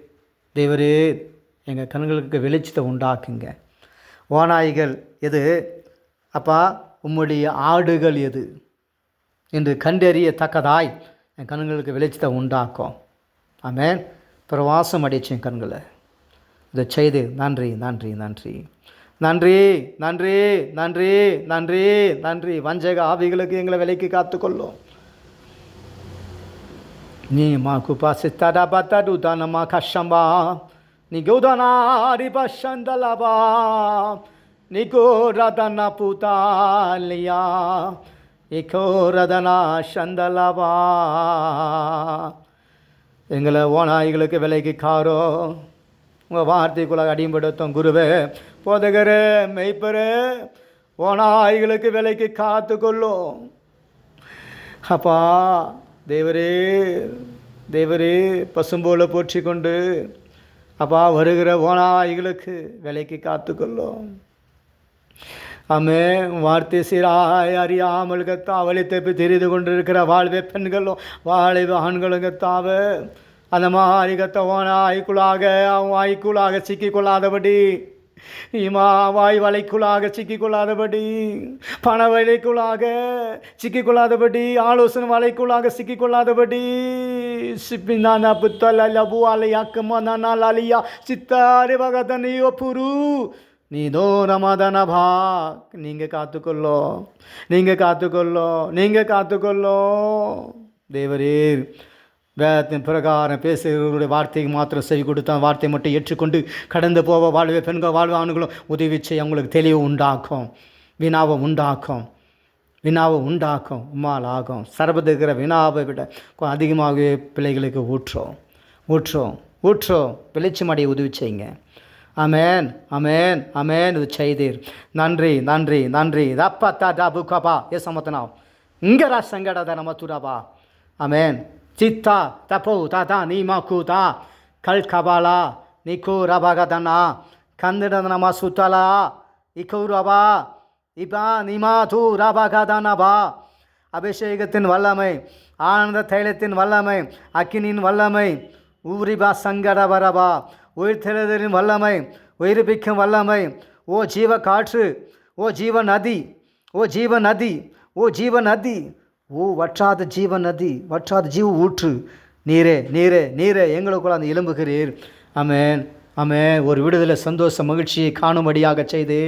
தேவரீர் எங்கள் கண்களுக்கு வெளிச்சத்தை உண்டாக்குங்க. ஓநாய்கள் எது அப்பா, உம்முடைய ஆடுகள் எது என்று கண்டறியத்தக்கதாய் என் கண்களுக்கு வெளிச்சத்தை உண்டாக்கும். ஆமென். பிரவாசம் அடிச்சு என் கண்களை இதை செய்து நன்றி நன்றி நன்றி நன்றி நன்றி நன்றி நன்றி நன்றி. வஞ்சக ஆவிகளுக்கு எங்களை விலைக்கு காத்துக்கொள்ளும். நீ மா குப்பா சித்தாடா பார்த்தா தூதானமா கஷம்பா நீ கௌதானாரி பஷந்தலபா நீ கோரதனா பூத்தாலியா நீ கோரதனா சந்தலபா. எங்களை ஓநாய்களுக்கு விலைக்கு காரோ உங்கள் வார்த்தைக்குள்ளாக அடிம்படுத்தும் குருவே, போதகரே, மெய்ப்பரே, ஓநாய்களுக்கு விலைக்கு காத்து கொள்ளும். அப்பா தேவரே தேவரே பசும்போல போற்றி கொண்டு அப்பா வருகிற ஓநாய்களுக்கு விலைக்கு காத்து கொள்ளும். ஆமே. வார்த்தை சீராய் அறியாமல் கத்தாவளை தப்பி தெரிந்து கொண்டிருக்கிற வாழ்வே பெண்களும் வாழைவு ஆண்களும் கத்தாவ அந்த மாதிரி கத்த ஓநாய்க்குள்ளாக அவன் வாய்க்குள்ளாக சிக்கிக்கொள்ளாதபடி, இமா வாய் வலைக்குள்ளாக சிக்கிக்கொள்ளாதபடி, பண வலைக்குள்ளாக சிக்கிக்கொள்ளாதபடி, ஆலோசனை வலைக்குள்ளாக சிக்கிக்கொள்ளாதபடி, சிப்பினான புத்தல் லபு அலையாக்குமா நானால் அலியா சித்தாரி பகதனியோ புரு நீ தோரமதனபா. நீங்கள் காத்துக்கொள்ளோ, நீங்கள் காத்துக்கொள்ளோ, நீங்கள் காத்துக்கொள்ளோ. தேவரீர் வேதத்தின் பிரகாரம் பேசுகிறவருடைய வார்த்தைக்கு மாத்திரம் செவி கொடுத்தா வார்த்தை மட்டும் ஏற்றுக்கொண்டு கடந்து போக வாழ்வே பெண்கள் வாழ்வு ஆணுகளும் உதவி செய்ய அவங்களுக்கு தெளிவு உண்டாக்கும், வினாவை உண்டாக்கும், வினாவை உண்டாக்கும், உம்மால் ஆகும். சர்வதற்கிற வினாவை விட அதிகமாகவே பிள்ளைகளுக்கு ஊற்றோம் ஊற்றோம் ஊற்றோம் வெளிச்சமடைய உதவி செய்யுங்க. அமேன் அமேன் அமேன். இது செய்தீர். நன்றி நன்றி நன்றி. ரப்பா தாடா புக்காபா ஏ சமத்தனா இங்கரா சங்கடத நமத்துராபா. அமேன். சித்தா தப்போ தாத்தா நீமா கூதா கல் கபாலா நிக்கோ ரபாகதனா கந்திடனமா சுத்தலா இக்கோ ரபா இப்பா நீமா தூ ரபாகதனபா. அபிஷேகத்தின் வல்லமை, ஆனந்த தைலத்தின் வல்லமை, அக்கினின் வல்லமை, ஊரிபா சங்கடபரபா, உயிர்த்தெழுதலின் வல்லமை, உயிர்ப்பிக்கும் வல்லமை, ஓ ஜீவ காற்று, ஓ ஜீவ நதி, ஓ ஜீவ நதி, ஓ ஜீவ நதி, ஓ வற்றாத ஜீவ நதி, வற்றாத ஜீவ ஊற்று நீரே, நீரே, நீரே எங்களுக்குள்ள அந்த எழும்புகிறீர். ஆமென், ஆமென். ஒரு விடுதலை, சந்தோஷ, மகிழ்ச்சியை காணும்படியாக செய்து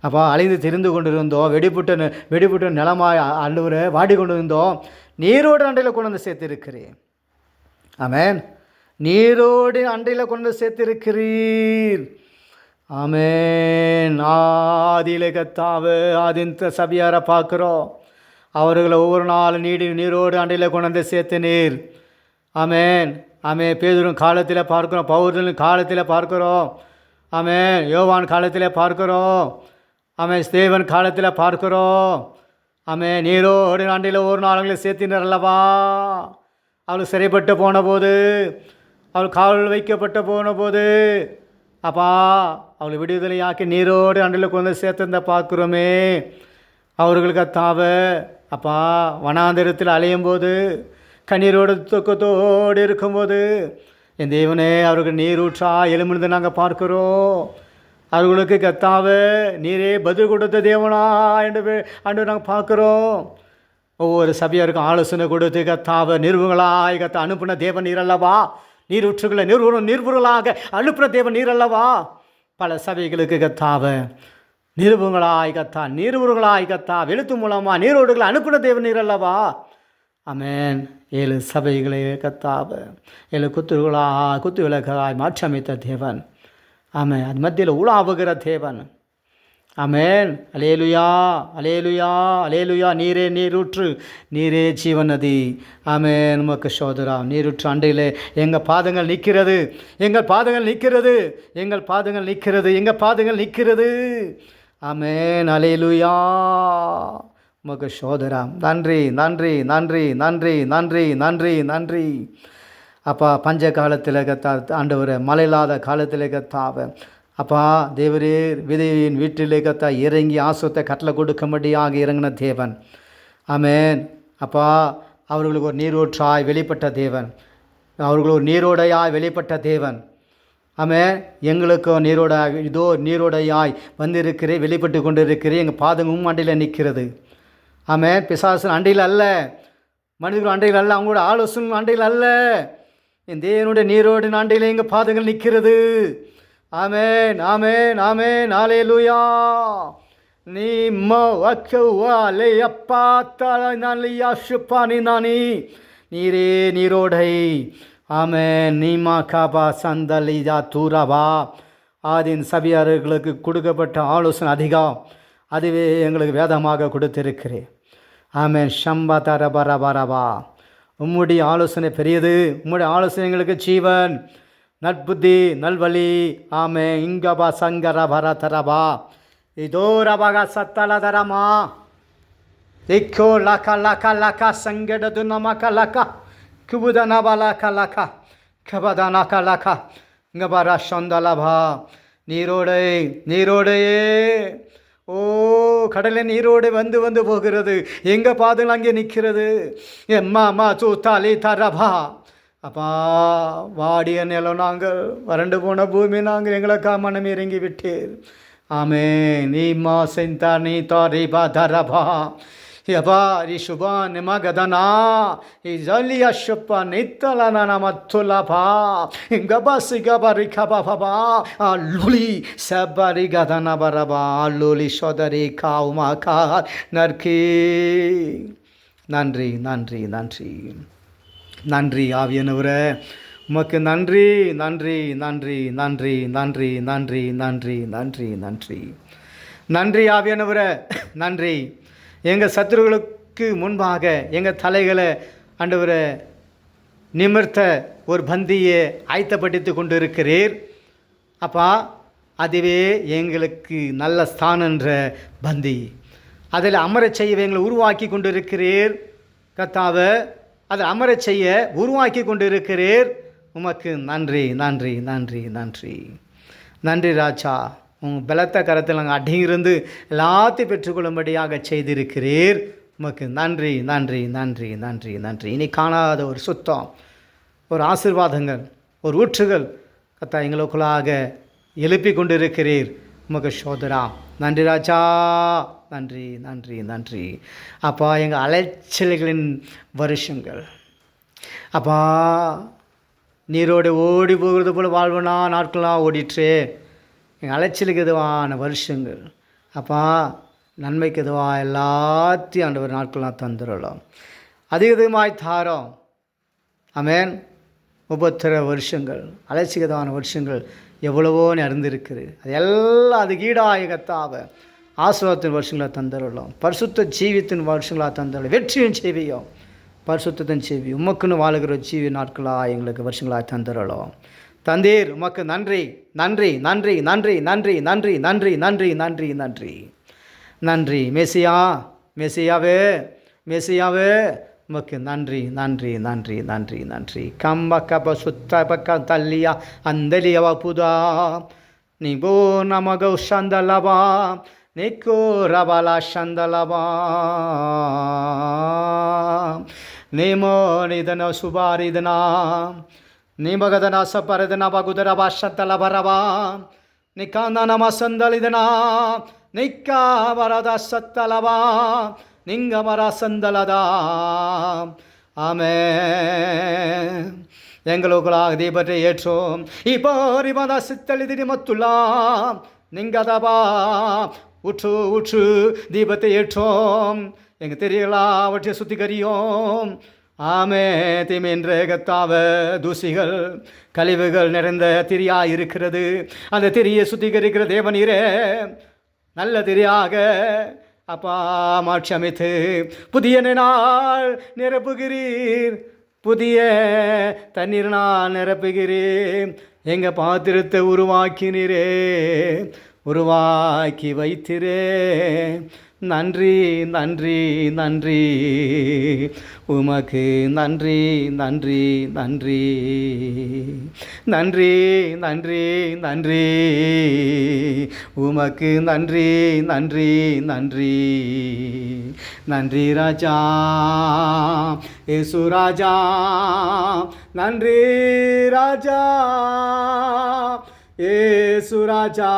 அப்பா அலைந்து தெரிந்து கொண்டிருந்தோம். வெடிப்புட்ட நிலமாய் ஆண்டவரே வாடிக்கொண்டு இருந்தோம். நீரோடு அண்டையில் கொண்டு வந்து சேர்த்திருக்கிறேன். ஆமென். நீரோடு அண்டையில் கொண்டு சேர்த்திருக்கிறீர். ஆமென். ஆதியிலே கர்த்தாவே ஆதிந்த சபையாரை பார்க்குறோம். அவர்களை ஒவ்வொரு நாளும் நீரோடு அண்டையில் கொண்டு வந்து சேர்த்தினீர். ஆமென், ஆமென். பேதுரும் காலத்தில் பார்க்குறோம், பவுலின் காலத்தில் பார்க்குறோம். ஆமென். யோவான் காலத்தில் பார்க்குறோம். ஆமென். ஸ்தேவன் காலத்தில் பார்க்குறோம். ஆமென். நீரோடு அண்டையில் ஒவ்வொரு நாளுங்களை சேர்த்தினர் அல்லவா. அவள் சிறைப்பட்டு போன போது, அவள் காவல் வைக்கப்பட்டு போன போது அப்பா அவளை விடுதலையாக்கி நீரோடு அண்டையில் கொண்டு சேர்த்திருந்த பார்க்குறோமே. அவர்களுக்கு தாவ அப்பா வனாந்தரத்தில் அலையும் போது, கண்ணீரோடு துக்கத்தோடு இருக்கும்போது என் தேவனே அவர்கள் நீரூற்றா எழுமிருந்து நாங்கள் பார்க்குறோம். அவர்களுக்கு கத்தாவ நீரே பதில் கொடுத்த தேவனா என்று நாங்கள் பார்க்குறோம். ஒவ்வொரு சபையாருக்கும் ஆலோசனை கொடுத்து கத்தாவ நிறுவங்களாய் அனுப்பின தேவன் நீரல்லவா. நீரூற்றுகளை நிறுவர்களாக அனுப்பின தேவன் நீரல்லவா. பல சபைகளுக்கு கத்தாவ நிறுவங்களாய் நீர்வர்களாய் எழுத்து மூலமாக நீரோடுகளை அனுப்பின தேவன் நீரல்லவா. ஆமென். 7 சபைகளை கத்தாவ 7 குத்து விளக்காய் மாற்றமைத்த தேவன். ஆமென். அது மத்தியில் உலாவுகிற தேவன். ஆமென். அலேலுயா, அலேலுயா, அலேலுயா. நீரே நீரூற்று, நீரே ஜீவநதி. ஆமென். உமக்கு சோதரா. நீரூற்று அண்டையில் எங்கள் பாதங்கள் நிற்கிறது, எங்கள் பாதங்கள் நிற்கிறது, எங்கள் பாதங்கள் நிற்கிறது, எங்கள் பாதங்கள் நிற்கிறது. ஆமென். அலேலுயா. உமக்கு சோதரா. நன்றி, நன்றி, நன்றி, நன்றி, நன்றி, நன்றி, நன்றி. அப்பா பஞ்ச காலத்தில் கத்தா ஆண்டவரை மழை இல்லாத காலத்தில் கத்தாவ அப்பா தேவரீர் விதையின் வீட்டிலே கத்தா இறங்கி ஆசுவத்தை கட்டளை கொடுக்கும்படியாக இறங்கின தேவன். ஆமென். அப்பா அவர்களுக்கு ஒரு நீரோற்றாய் வெளிப்பட்ட தேவன், அவர்களுக்கு ஒரு நீரோடையாய் வெளிப்பட்ட தேவன். ஆமென். எங்களுக்கு நீரோடாய் இதோ நீரோடையாய் வந்திருக்கிறேன், வெளிப்பட்டு கொண்டு இருக்கிறேன். எங்கள் பாதமும் அண்டையில் நிற்கிறது. ஆமென். பிசாசு அண்டையில் அல்ல, மனிதர்கள் அண்டையில் அல்ல, அவங்களோட ஆலோசனை அண்டையில் அல்ல. என் தேவனுடைய நீரோடு அண்டையில் எங்கள் பாதங்கள் நிற்கிறது. ஆமென், ஆமென், ஆமென். ஹல்லேலூயா. நீ மோவாலே அப்பா தாலியா சுப்பானி நானி நீரே நீரோடை. ஆமென். நீமா காபா சந்தலியா தூராவா. ஆதின் சபையார்களுக்கு கொடுக்கப்பட்ட ஆலோசனை அதிகம், அதுவே எங்களுக்கு வேதமாக கொடுத்திருக்கிறேன். ஆமென். ஷம்பா தரபரபரவா. உம்முடைய ஆலோசனை பெரியது, உம்முடைய ஆலோசனை எங்களுக்கு ஜீவன், நட்புத்தி, நல்வழி. ஆமே. இங்கபா சங்கர பரதரபா இதோ ரபக சத்தலதரமா திக்கோ லக லக லக சங்கடது நமக லக குபுத நபலக லக கபதனக லக இங்கபர சொந்தலபா. நீரோடை, நீரோடையே. ஓ கடலில் நீரோடு வந்து வந்து போகிறது, எங்கள் பாதங்கள் அங்கே நிற்கிறது. எம்மா சூத்தாலி தரபா. அப்பா வாடிய நிலம் நாங்கள், வறண்டு போன பூமி நாங்கள், எங்களுக்கா மனம் இறங்கி விட்டீர். ஆமே. நீ மா செந்தா நீ தாரிபா தரபா யபா ரிஷுபா நிமகதனா இஜலியா ஷுப்பா நித்தலனா மத்துலபா இங்கபசி கபரி கபபா அலுலி சபரி கதனா பரபா அலுலி சோதரி காவுமா கா நர்கி. நன்றி, நன்றி, நன்றி, நன்றி ஆவியானவரே. உமக்கு நன்றி, நன்றி, நன்றி, நன்றி, நன்றி, நன்றி, நன்றி, நன்றி, நன்றி, நன்றி ஆவியானவரே. நன்றி. எங்கள் சத்துருகளுக்கு முன்பாக எங்கள் தலைகளை ஆண்டவரை நிமிர்த்த ஒரு பந்தியை ஆயத்தப்படுத்தி கொண்டு இருக்கிறீர். அப்பா அதுவே எங்களுக்கு நல்ல ஸ்தானன்ற பந்தி, அதில் அமரச் செய்ய எங்களை உருவாக்கி கொண்டு இருக்கிறீர். கர்த்தாவே அதில் அமரச் செய்ய உருவாக்கி கொண்டு இருக்கிறீர். உமக்கு நன்றி, நன்றி, நன்றி, நன்றி, நன்றி ராஜா. உங்கள் பலத்த கரத்தில் நாங்கள் அடங்கியிருந்து எல்லாத்தையும் பெற்றுக்கொள்ளும்படியாக செய்திருக்கிறீர். உமக்கு நன்றி, நன்றி, நன்றி, நன்றி, நன்றி. இனி காணாத ஒரு சுத்தம், ஒரு ஆசீர்வாதங்கள், ஒரு ஊற்றுகள் கர்த்தா எங்களுக்குள்ளாக எழுப்பி கொண்டிருக்கிறீர். உமக்கு சோதரா. நன்றி ராஜா, நன்றி நன்றி நன்றி அப்பா. எங்கள் அலைச்சல்களின் வருஷங்கள் அப்பா, நீரோடு ஓடி போகிறது போல் வாழ்வனா நாட்களாக ஓடிற்றே. எங்கள் அலைச்சலுக்கு எதுவான வருஷங்கள் அப்பா, நன்மைக்கு எதுவாக எல்லாத்தையும் ஆண்டவர் நாட்களாக தந்துடலாம். அதிகமாய் தாரோம். ஆமென். 30 வருஷங்கள் அலைச்சிகதான வருஷங்கள் எவ்வளவோ அறிந்திருக்குது. அது எல்லாம் அதுக்கு ஈடாக கத்தாவை ஆசீர்வாதத்தின் வருஷங்களாக தந்துடலாம். பரிசுத்த ஜீவித்தின் வருஷங்களாக தந்துடலாம். வெற்றியின் ஜீவியம், பரிசுத்தத்தின் ஜீவி, உமக்குன்னு வாழுகிற ஜீவி நாட்களாக எங்களுக்கு வருஷங்களாக தந்துடலாம். தந்தீர் உமக்கு நன்றி நன்றி நன்றி நன்றி நன்றி நன்றி நன்றி நன்றி நன்றி நன்றி நன்றி. மெசியா, மெசியாவே, மெசியாவே உமக்கு நன்றி நன்றி நன்றி நன்றி நன்றி. கம்பக்க சுத்த பக்க தல்லியா அந்தலியவா புதா நீ போ நமக சந்தலவா நீக்கோ ரபலா சந்தலவா நேமோ நிதன சுபாரிதனா ನಿಮಗದನ ಸಪರದನ ಬಗುದರ ಭಾಷತಲ ಬರವ ನಿಕಾಂದ ನಮ ಸಂದಲಿದನ ನಿಕ್ಕ ಬರದ ಸತ್ತಲವ ನಿಂಗ ಮರ ಸಂದಲದ ஆமே. எங்களுக்குள்ளாக தீபத்தை ஏற்றோம். இப்போ ரிமத சித்தளிதி மத்துலாம் நீங்கதபா உற்று உற்று தீபத்தை ஏற்றோம். எங்கள் தெரியலா அவற்றை சுத்திகரியோம். ஆமே. தீமென்ற கத்தாவ தூசிகள் கழிவுகள் நிறைந்த திரியாக இருக்கிறது. அந்த திரியை சுத்திகரிக்கிற தேவனீரே நல்ல திரியாக அப்பா மாற்றி அமைத்து புதிய நாள் நிரப்புகிறீர், புதிய தண்ணீர் நான் நிரப்புகிறேன். எங்கள் பாத்திரத்தை உருவாக்கினீரே, உருவாக்கி வைத்திரே. நன்றி நன்றி நன்றி உமக்கு நன்றி நன்றி நன்றி நன்றி நன்றி நன்றி உமக்கு நன்றி நன்றி நன்றி நன்றி ராஜா ஏசு ராஜா. நன்றி ராஜா ஏசு ராஜா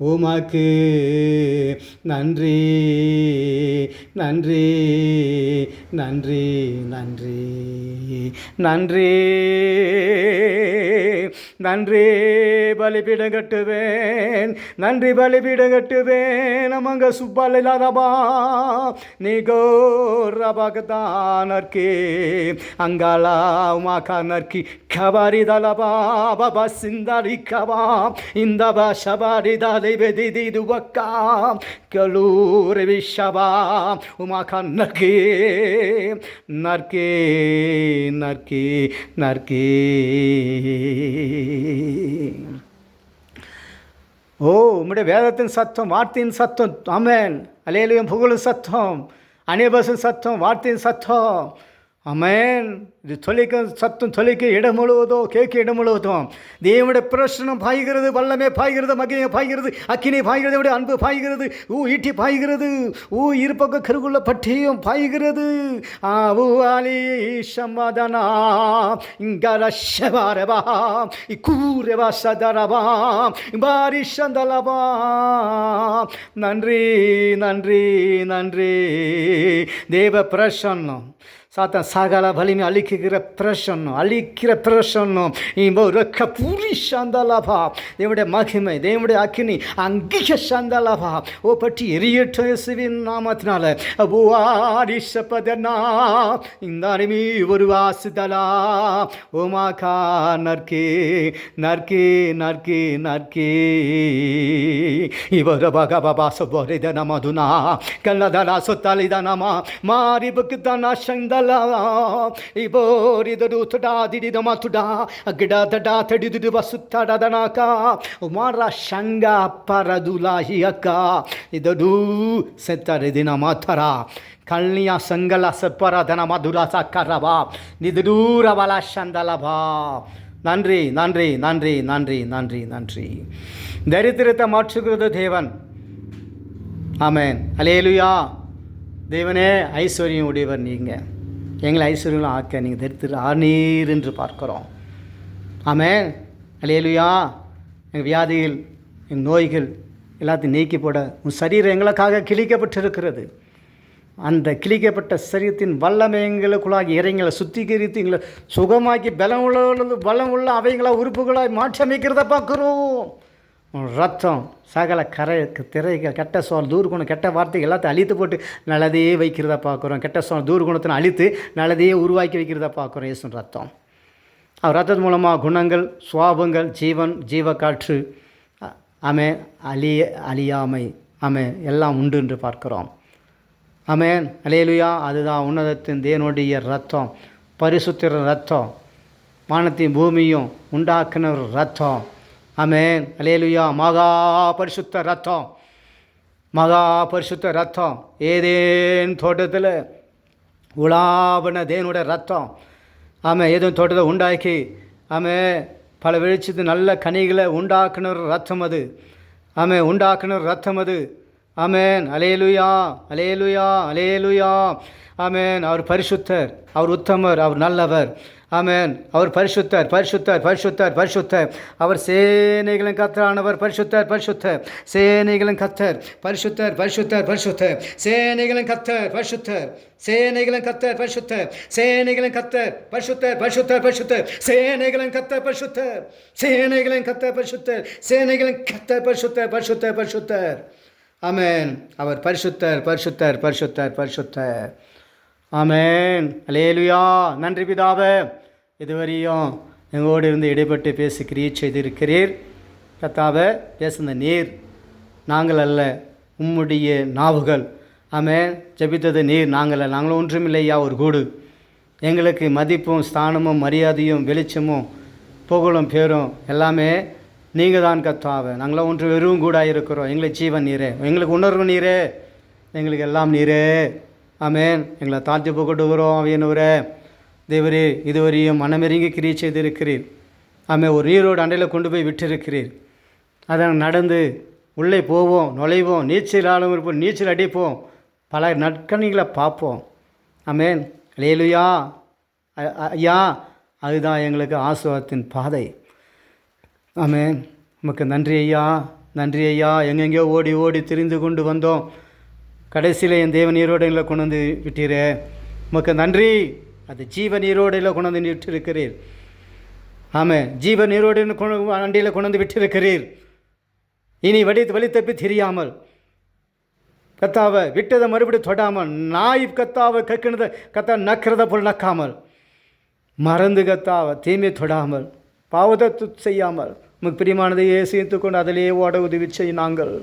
உமக்கு நன்றி நன்றி நன்றி நன்றி நன்றி நன்றி. பலிபீடம் கட்டுவேன், நன்றி பலிபீடம் கட்டுவேன். நமங்க சுப்பாலில்லாதபா நீ கோரபகதானர்க்கி அங்காலா உமாக்கானர்க்கி கபாரிதலபா பாபா சிந்தாரி கபா இந்த பாஷபாரிதாலை வெதிது வக்கா கலூர் விஷபா உமாக்கானர்க்கி நர்க்கி நர்க்கி நர்க்கி. ஓ உம்முடைய வேதத்தின் சத்தம், வார்த்தையின் சத்தம். ஆமென். அல்லேலூயா. புகழும் சத்தம், அநேபசின் சத்தம், வார்த்தையின் சத்தம். ஆமென். இது தொலைக்க சத்தம் தொலைக்க இடம் முழுவதும் கேட்க இடம் முழுவதும் தேவனுடைய பிரசனம் பாய்கிறது, வல்லமே பாய்கிறது, மகிமை பாய்கிறது, அக்கினி பாய்கிறது, அவருடைய அன்பு பாய்கிறது, ஈட்டி பாய்கிறது, இருபக்க கருகுள்ள பட்டியும் பாய்கிறது. ஊ அலி சமாதானா இங்கரஷவாரவா கூரவா சதரவா பாரி சந்தலவா. நன்றி நன்றரி நன்றி. தேவ பிரசன்னம் சாத்தான் சகல வலிமை அழிக்கிற பிரசன்னம், அழிக்கிற பிரசன்னம் இம்ப பூரி சந்தலபா. தேவனுடைய மகிமை, தேவனுடைய அக்கினி அங்கிக சந்தலபா ஓ பற்றி எரியற்ற இயேசுவின் நாமத்தினால ஓரிசப்பதனா இந்த அருமி ஒரு வாசுதலா ஓமாக்கா நற்கே நற்கே நற்கே நற்கே இவர பகபாச போரித நமதுனா கல்லதனா சொத்தாலிதனமா மாறி பக்குதானா சந்த இப்போரிதடு துடா திடிதமா துடா அகிடா தடா தடிது வசுத்தடதனாக்கா உமாரா சங்கா பரதுலாஹியக்கா இதடு செத்தரிதின மாத்தரா கல்னியா சங்கல செப்பரதன மதுரா சக்கரவா நிதுரவல சந்தலபா. நன்றி நன்றி நன்றி நன்றி நன்றி நன்றி. தரித்திரத்தை மாற்றுகிறது தேவன். ஆமென். அல்லேலூயா. தேவனே ஐஸ்வர்யம் உடையவர் நீங்கள், எங்களை ஐஸ்வர்யம் ஆக்க நீங்கள் தரித்திர ஆனீர் என்று பார்க்கிறோம். ஆமென். அல்லேலூயா. எங்கள் வியாதிகள், எங்கள் நோய்கள் எல்லாத்தையும் நீக்கி போட உன் சரீரம் எங்களுக்காக கிழிக்கப்பட்டிருக்கிறது. அந்த கிழிக்கப்பட்ட சரீரத்தின் வல்லமை எங்களுக்குள்ளாகி இறைங்களை சுத்திகரித்து எங்களை சுகமாக்கி பலம் உள்ள அவைங்களா உறுப்புகளாக மாற்றி அமைக்கிறத பார்க்குறோம். ரத்தம் சகல திரைகள் கெட்ட சோல் தூர்குணம் கெட்ட வார்த்தைகள் எல்லாத்தையும் அழித்து போட்டு நல்லதையே வைக்கிறத பார்க்குறோம். கெட்ட சோல் தூர்குணத்தை அழித்து நல்லதையே உருவாக்கி வைக்கிறத பார்க்குறோம். இயேசு ரத்தம், அவர் ரத்தத்து மூலமாக குணங்கள், சுவாபங்கள், ஜீவக்காற்று, அழியாமை எல்லாம் உண்டு என்று பார்க்கிறோம். ஆமென், அல்லேலூயா. அதுதான் உன்னதத்தின் தேவனுடைய ரத்தம், பரிசுத்தர் ரத்தம், வானத்தையும் பூமியும் உண்டாக்குன ரத்தம். ஆமென், அல்லேலூயா. மகா பரிசுத்த ரத்தம், ஏதேன் தோட்டத்தில் உலாவன தேவனுடைய ரத்தம். ஏதேன் தோட்டத்தை உண்டாக்கி பல வெளிச்சத்து நல்ல கனிகளை உண்டாக்குன ரத்தம் அது. உண்டாக்குன ரத்தம் அது. ஆமென், அல்லேலூயா, அல்லேலூயா, அல்லேலூயா. ஆமென், அவர் பரிசுத்தர், அவர் உத்தமர், அவர் நல்லவர். ஆமென், அவர் பரிசுத்தர், பரிசுத்தர், பரிசுத்தர், பரிசுத்தர். அவர் சேனைகளின் கர்த்தரானவர். பரிசுத்தர், பரிசுத்தர், சேனைகளின் கர்த்தர். பரிசுத்தர், பரிசுத்தர், பரிசுத்தர், சேனைகளின் கர்த்தர். பரிசுத்தர், சேனைகளின் கர்த்தர். பரிசுத்தர், சேனைகளின் கர்த்தர். பரிசுத்தர், பரிசுத்தர், பரிசுத்தர், சேனைகளின் கர்த்தர். பரிசுத்தர், சேனைகளின் கர்த்தர். பரிசுத்தர், சேனைகளின் கர்த்தர். பரிசுத்தர், பரிசுத்தர், பரிசுத்தர். ஆமென், அவர் பரிசுத்தர், பரிசுத்தர், பரிசுத்தர், பரிசுத்தர். ஆமென், அல்லேலூயா. நன்றி பிதாவே, இதுவரையும் எங்களோடு இருந்து இடைப்பட்டு பேசி கிரியை செய்திருக்கிறீர். கர்த்தாவே, பேசுன நீர், நாங்கள் அல்ல, உம்முடைய நாவுகள். ஆமென், ஜெபித்தது நீர், நாங்களும் ஒன்றுமில்லையா. ஒரு கூடு எங்களுக்கு மதிப்பும் ஸ்தானமும் மரியாதையும் வெளிச்சமும் புகழும் பேரும் எல்லாமே நீங்கள் தான் கர்த்தாவே. நாங்களாம் ஒன்று வெறும் கூடாக இருக்கிறோம். எங்களுக்கு ஜீவன் நீரே, எங்களுக்கு உணர்வு நீரே, எங்களுக்கு எல்லாம் நீரே. ஆமென், எங்களை தாழ்த்தி போட்டுக்கிறோம். அவையனவரே தேவரே, இதுவரையும் மனமெருங்கி கிரியை செய்திருக்கிறீர். ஒரு நீரோடு அண்டையில் கொண்டு போய் விட்டிருக்கிறீர். அதை நடந்து உள்ளே போவோம், நுழைவோம், நீச்சல் ஆளும் இருப்போம், நீச்சல் அடிப்போம், பல நற்கணிகளை பார்ப்போம். ஆமென், அல்லேலூயா. ஐயா, அதுதான் எங்களுக்கு ஆசீர்வாதத்தின் பாதை. ஆமென், உமக்கு நன்றி ஐயா, நன்றி ஐயா. எங்கெங்கேயோ ஓடி ஓடி திரிந்து கொண்டு வந்தோம். கடைசியில் என் தேவ நீரோடையில் கொண்டு வந்து விட்டீரே, உமக்கு நன்றி. அது ஜீவ நீரோடையில் கொண்டு வந்து விட்டிருக்கிறீர். ஜீவ நீரோடையில் அண்டையில் கொண்டு வந்து விட்டிருக்கிறீர். இனி வழி தப்பி தெரியாமல் கத்தாவை விட்டதை மறுபடியும் தொடாமல், நாய் கத்தாவை கத்தா நக்கிறத போல் நக்காமல், மறந்து கத்தாவை தீமை தொடாமல், பாவத்தை செய்யாமல், உமக்கு பிரியமானதையே சேர்த்து கொண்டு அதிலேயே ஓட உதவி செய்ய நாங்கள்.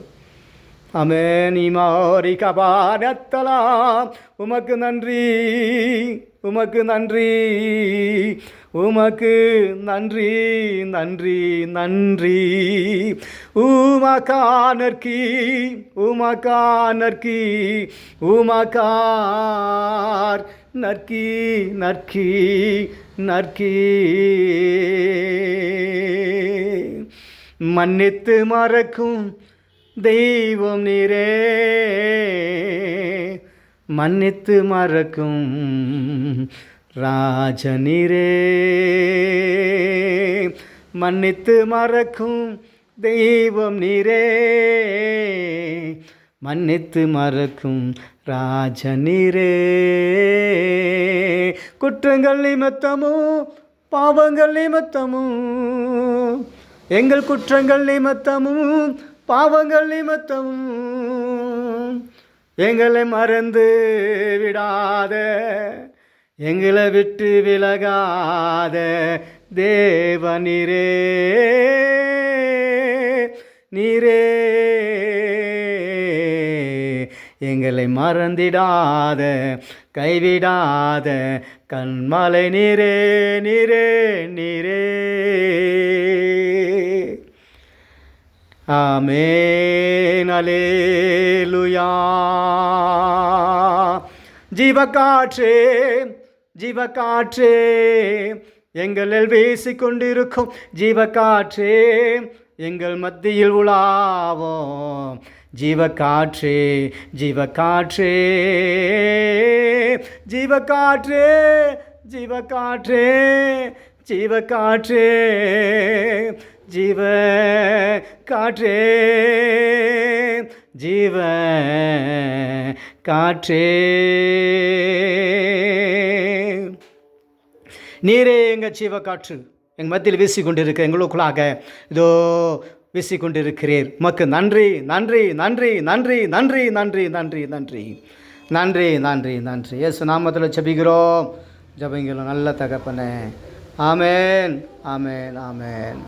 ஆமென், இமாரி கபானத்தலாம். உமக்கு நன்றி, உமக்கு நன்றி, உமக்கு நன்றி, நன்றி, நன்றி. உமக்கானர்கி, உமக்கானர்கி, உமக்கார் நற்கி, நற்கி, நற்கி. மன்னித்து மறக்கும் தெய்வம் நீரே, மன்னித்து மறக்கும் ராஜநீரே, மன்னித்து மறக்கும் தெய்வம் நீரே, மன்னித்து மறக்கும் ராஜநீரே. குற்றங்கள் நிமித்தமும் பாவங்கள் நிமித்தமும், எங்கள் குற்றங்கள் நிமித்தமும் பாவங்கள் நிமித்தமும் எங்களை மறந்து விடாத, எங்களை விட்டு விலகாத தேவநீரே, நீரே எங்களை மறந்திடாத, கைவிடாத கண்மலை நீரே, நீரே, நீரே. ஆமென், அல்லேலூயா. ஜீவக்காற்றே, ஜீவக்காற்றே, எங்களில் வீசிக்கொண்டிருக்கும் ஜீவக்காற்றே, எங்கள் மத்தியில் உலாவோம். ஜீவக்காற்றே, ஜீவக்காற்றே, ஜீவக்காற்றே, ஜீவக்காற்றே, ஜீவக்காற்றே, ஜீவ காற்றே, ஜீவ காற்றே, நீரே எங்கள் ஜீவ காற்று எங்கள் மத்தியில் வீசிக்கொண்டிருக்க எங்களுக்குள்ளாக இதோ வீசிக்கொண்டிருக்கிறீர். உமக்கு நன்றி நன்றி நன்றி நன்றி நன்றி நன்றி நன்றி நன்றி நன்றி நன்றி நன்றி. இயேசு நாமத்தில் ஜெபிக்கிறோம். ஜெபிக்கிறோம் நல்ல தகப்பனே. ஆமேன் ஆமேன் ஆமேன்.